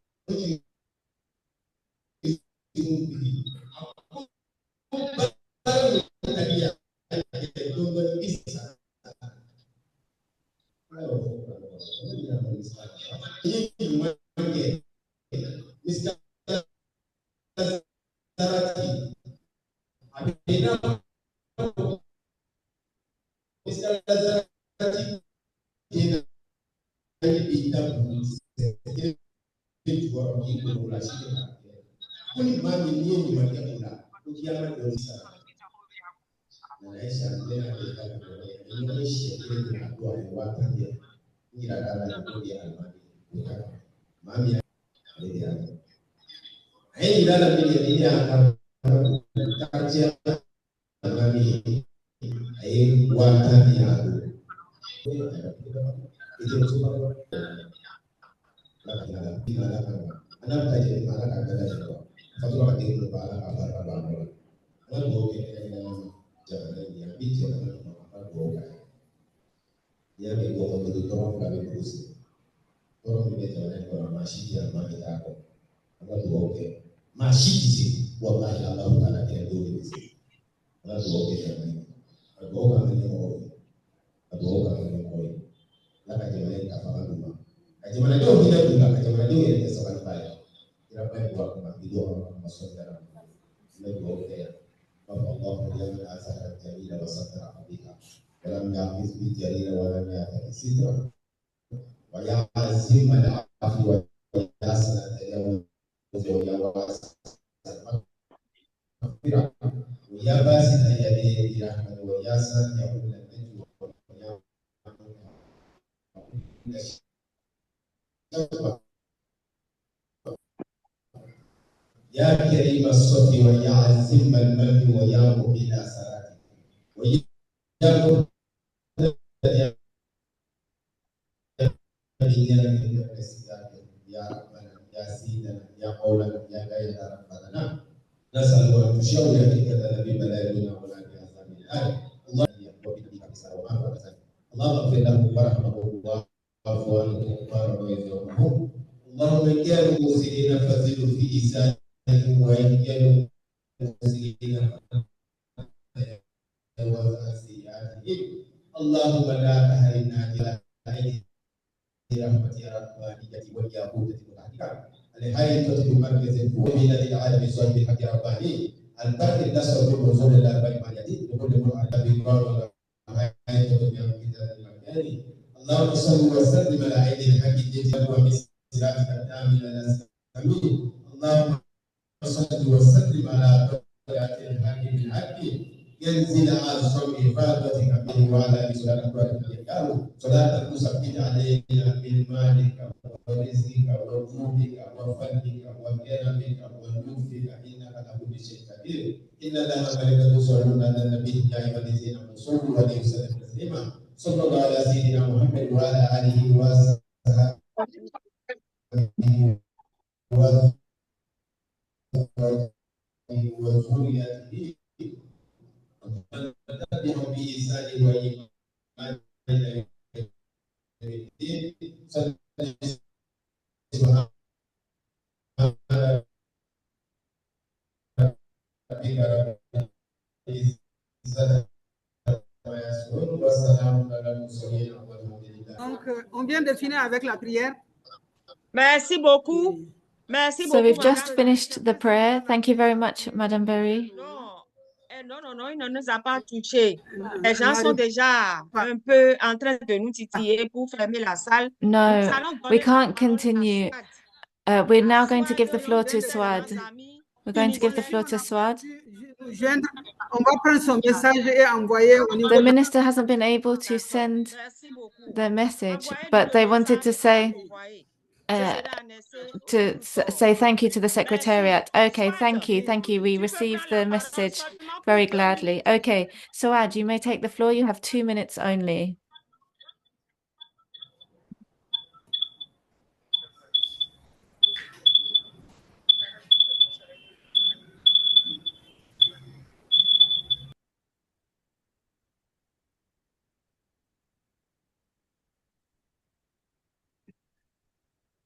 ولم يعكس بالجريرة ولم يعكس سترا ويعزم العفو ويحسن التجاوز ويواسع المغفرة ويا باسط يديه برحمة وياسر يقول النجم يا كريم الصف ويا عزم الملك ويا مقيل أسراتي ويا يا ربنا يا سيدنا يا مولانا يا غير ربنا نسأل أن تشاور حقيقة ببلائنا ولا بعذاب الآن الله وبنبيك بسر وما اللهم اغفر له ورحمه الله واعف عنه وارضه اللهم إن كانوا مسلمين فزدوا في إحسانهم وإن كانوا مسلمين فزدوا سيئاتهم اللهم لا تهرنا إلى برحمتك يا ربانية والياقوتة والأحكام الحياة بمركز ومن العالم صاحب الحق رباني الباقي النصر بالوصول إلى البيت مالتي لكل مرء بالقرار والحياة بالمكان اللهم صل وسلم على عين الحق الجد وبسلامك التام على السمين اللهم صل وسلم على طريقة الحق بالحق ينزل على الصوم إفادتك به وعلى بسلامك والإيمان صلاة تثبت علينا من مالك ورزقك وجودك وفضلك وكرمك ولطفك إنك على كل شيء قدير إن الله ملائكته يصلون على النبي يا أيها الذين آمنوا صلوا عليه وسلموا تسليما صلى الله على سيدنا محمد وعلى آله وصحبه وذريته تبعهم بإحسان وإيمان سبحان ربك رب العزة عما يصفون وسلام على المرسلين والحمد لله. Donc, on vient de finir avec la prière. Merci beaucoup. Merci So beaucoup, we've just madame. finished the prayer. Thank you very much, Madame Berry. Non, il ne nous a pas touchés. Les gens sont déjà un peu en train de nous titiller pour fermer la salle. No, we can't continue. We're now going to give the floor to Swad. We're going to give the floor to Swad. The minister hasn't been able to send the message, but they wanted to say thank you to the secretariat. Okay, thank you. We received the message very gladly. Okay, Swad, you may take the floor. You have 2 minutes only.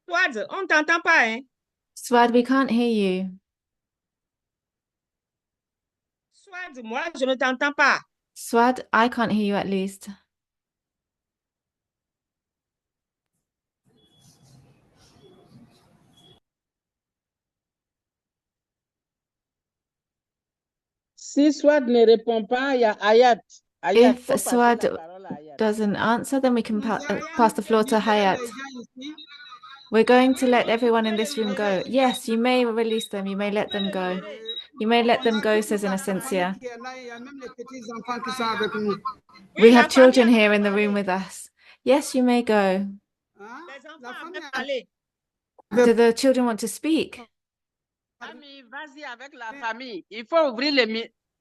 Swad, on ne t'entend pas, hein? Swad, we can't hear you. Swad, moi, je ne t'entends pas. Swad, I can't hear you at least. Si Swad ne répond pas, il y a Hayat. If Swad doesn't answer, then we can pass the floor to Hayat. We're going to let everyone in this room go. Yes, you may release them. You may let them go. You may let them go, says Innocencia. We have children here in the room with us. Yes, you may go. Do the children want to speak? Vas-y avec la famille. Il faut ouvrir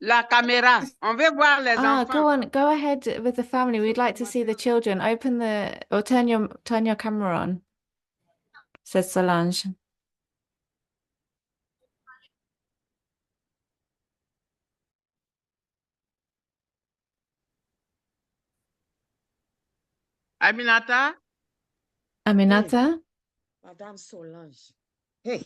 la caméra. On veut voir les enfants. Go on. Go ahead with the family. We'd like to see the children. Turn your camera on, says Solange. Aminata? Aminata? Madame Solange. Hey.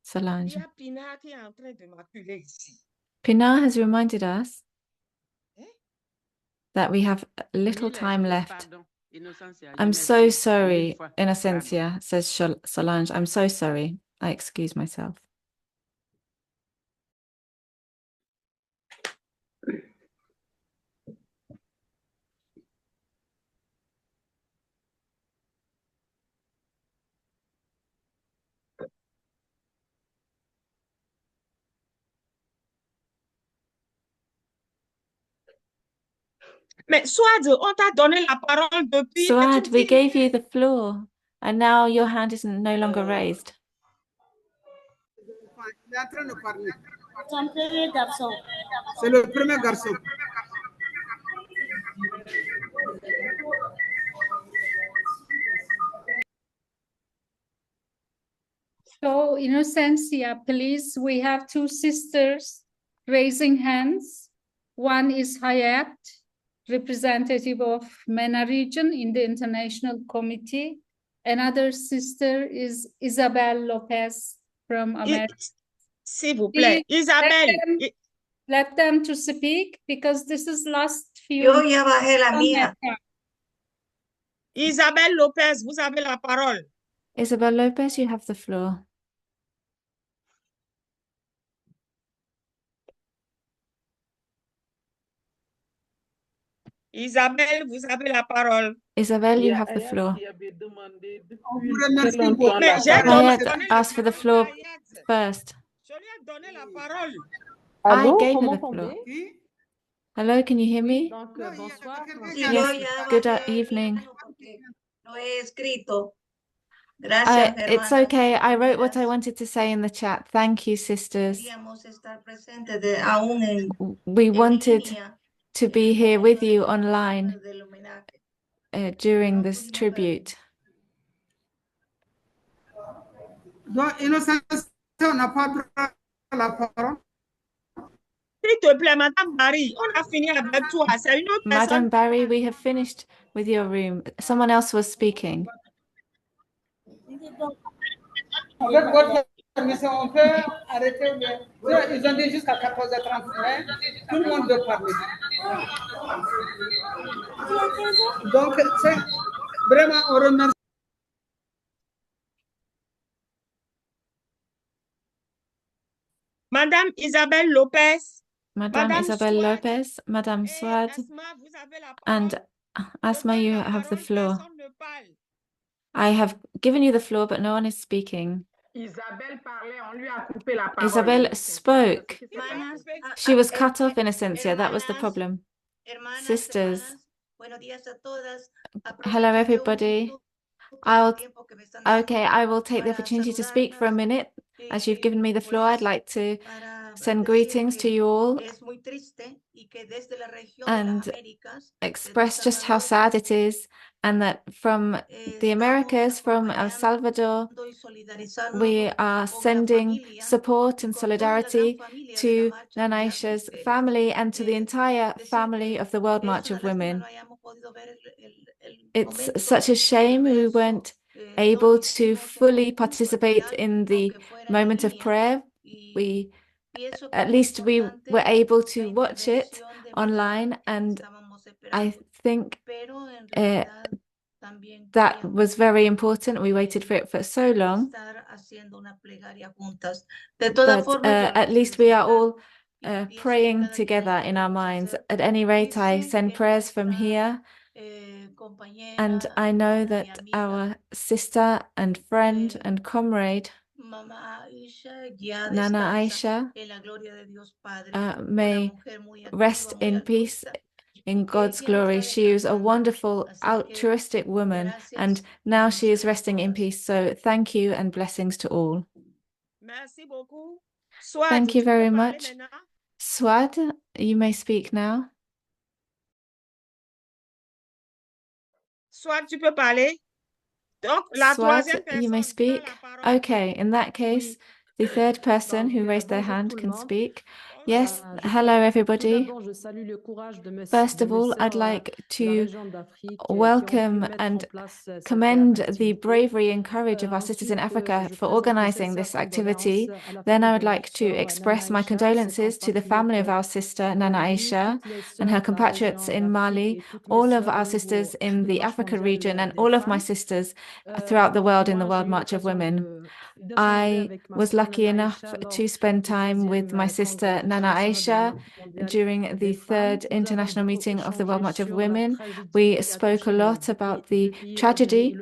Solange. Il y a Pinar qui est en train de m'appeler ici. Pinar has reminded us that we have little time left. I'm so sorry, Innocencia, says Solange. I'm so sorry. I excuse myself. Mais Swad, on t'a donné la parole depuis. Swad, we gave you the floor, and now your hand is no longer raised. Il est en train de parler. Son premier garçon. C'est le premier garçon. So, Innocencia, please, we have two sisters raising hands. One is Hayat, representative of MENA region in the International Committee. Another sister is Isabel Lopez from America. S'il vous plaît, Isabelle. Let them to speak because this is last few. Yo ya bajé la mía. Isabelle Lopez, vous avez la parole. Isabel Lopez, you have the floor. Isabelle, vous avez la parole. Isabel, you have the floor. Hayat asked for the floor first. Je lui ai donné la parole. I gave her the floor. Hello, can you hear me? Yes, good evening. Lo he escrito. Gracias, It's okay. I wrote what I wanted to say in the chat. Thank you, sisters. We wanted to be here with you online during this tribute. S'il te plaît, Madame Barry, on a fini avec toi. C'est une autre personne. Madame Barry, we have finished with your room. Someone else was speaking. Avec votre permission, on peut arrêter. Ils ont dit jusqu'à 14h30, mais tout le monde veut parler. Donc, vraiment, on remercie. Madame Isabelle Lopez. Madame Isabel Lopez, Madame Swad, and Asma, you have the floor. I have given you the floor, but no one is speaking. Isabel spoke. She was cut off, Innocencia. That was the problem. Sisters, hello, everybody. I will take the opportunity to speak for a minute. As you've given me the floor, I'd like to send greetings to you all and express just how sad it is, and that from the Americas, from El Salvador, we are sending support and solidarity to Nana Aïcha's family and to the entire family of the World March of Women. It's such a shame we weren't able to fully participate in the moment of prayer. At least we were able to watch it online, and I think that was very important. We waited for it for so long, but at least we are all praying together in our minds. At any rate, I send prayers from here, and I know that our sister and friend and comrade Nana Aïcha may rest in peace in God's glory. She is a wonderful, altruistic woman, and now she is resting in peace. So thank you and blessings to all. Thank you very much. Swad, you may speak now. Swad, tu peux parler. Donc, la Swad, troisième personne you may speak. Okay, in that case, the third person who raised their hand can speak. Yes, hello everybody. First of all, I'd like to welcome and commend the bravery and courage of our sisters in Africa for organizing this activity. Then I would like to express my condolences to the family of our sister Nana Aïcha and her compatriots in Mali, all of our sisters in the Africa region, and all of my sisters throughout the world in the World March of Women. I was lucky enough to spend time with my sister Nana Aïcha during the 3rd International Meeting of the World March of Women. We spoke a lot about the tragedy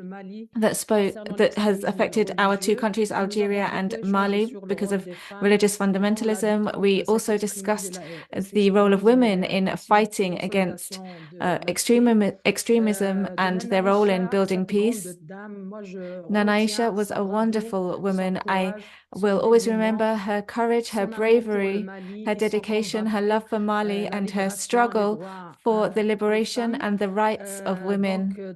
that has affected our two countries, Algeria and Mali, because of religious fundamentalism. We also discussed the role of women in fighting against extremism and their role in building peace. Nana Aïcha was a wonderful woman. I will always remember her courage, her bravery, her dedication, her love for Mali, and her struggle for the liberation and the rights of women.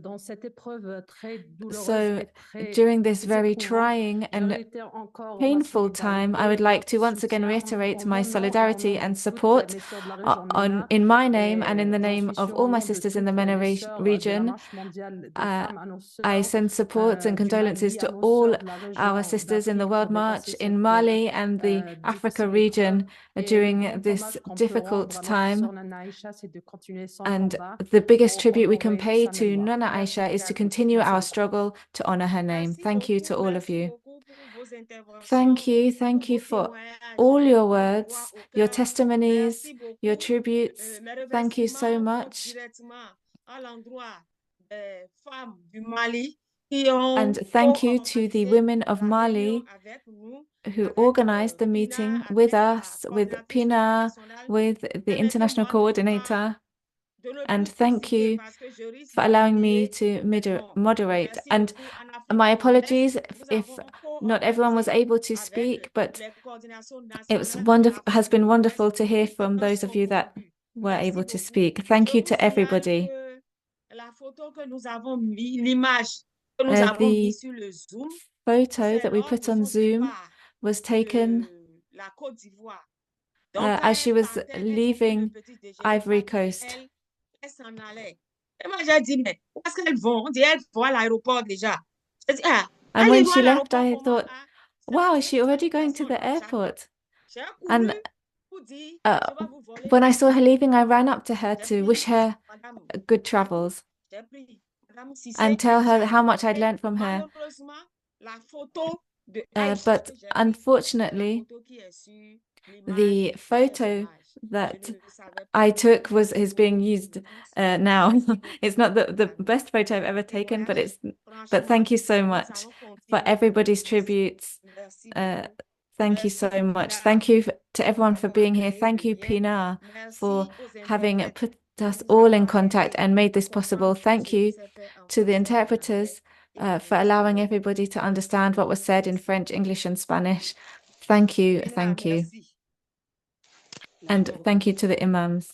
So during this very trying and painful time, I would like to once again reiterate my solidarity and support in my name and in the name of all my sisters in the MENA region. I send support and condolences to all our sisters in the World March in Mali and the Africa region during this difficult time. And the biggest tribute we can pay to Nana Aïcha is to continue our struggle to honor her name. Thank you to all of you. Thank you for all your words, your testimonies, your tributes. Thank you so much. And thank you to the women of Mali who organized the meeting with us, with Pina, with the international coordinator. And thank you for allowing me to moderate. And my apologies if not everyone was able to speak, but it was wonderful, has been wonderful to hear from those of you that were able to speak. Thank you to everybody. The photo that we put on Zoom was taken as she was leaving Ivory Coast. And when she left, I thought, wow, is she already going to the airport? And when I saw her leaving, I ran up to her to wish her good travels and tell her how much I'd learned from her. But unfortunately, the photo that I took is being used now. It's not the best photo I've ever taken, but thank you so much for everybody's tributes. Thank you so much. Thank you to everyone for being here. Thank you, Pinar, for having put us all in contact and made this possible. Thank you to the interpreters for allowing everybody to understand what was said in French, English, and Spanish. Thank you. And thank you to the imams.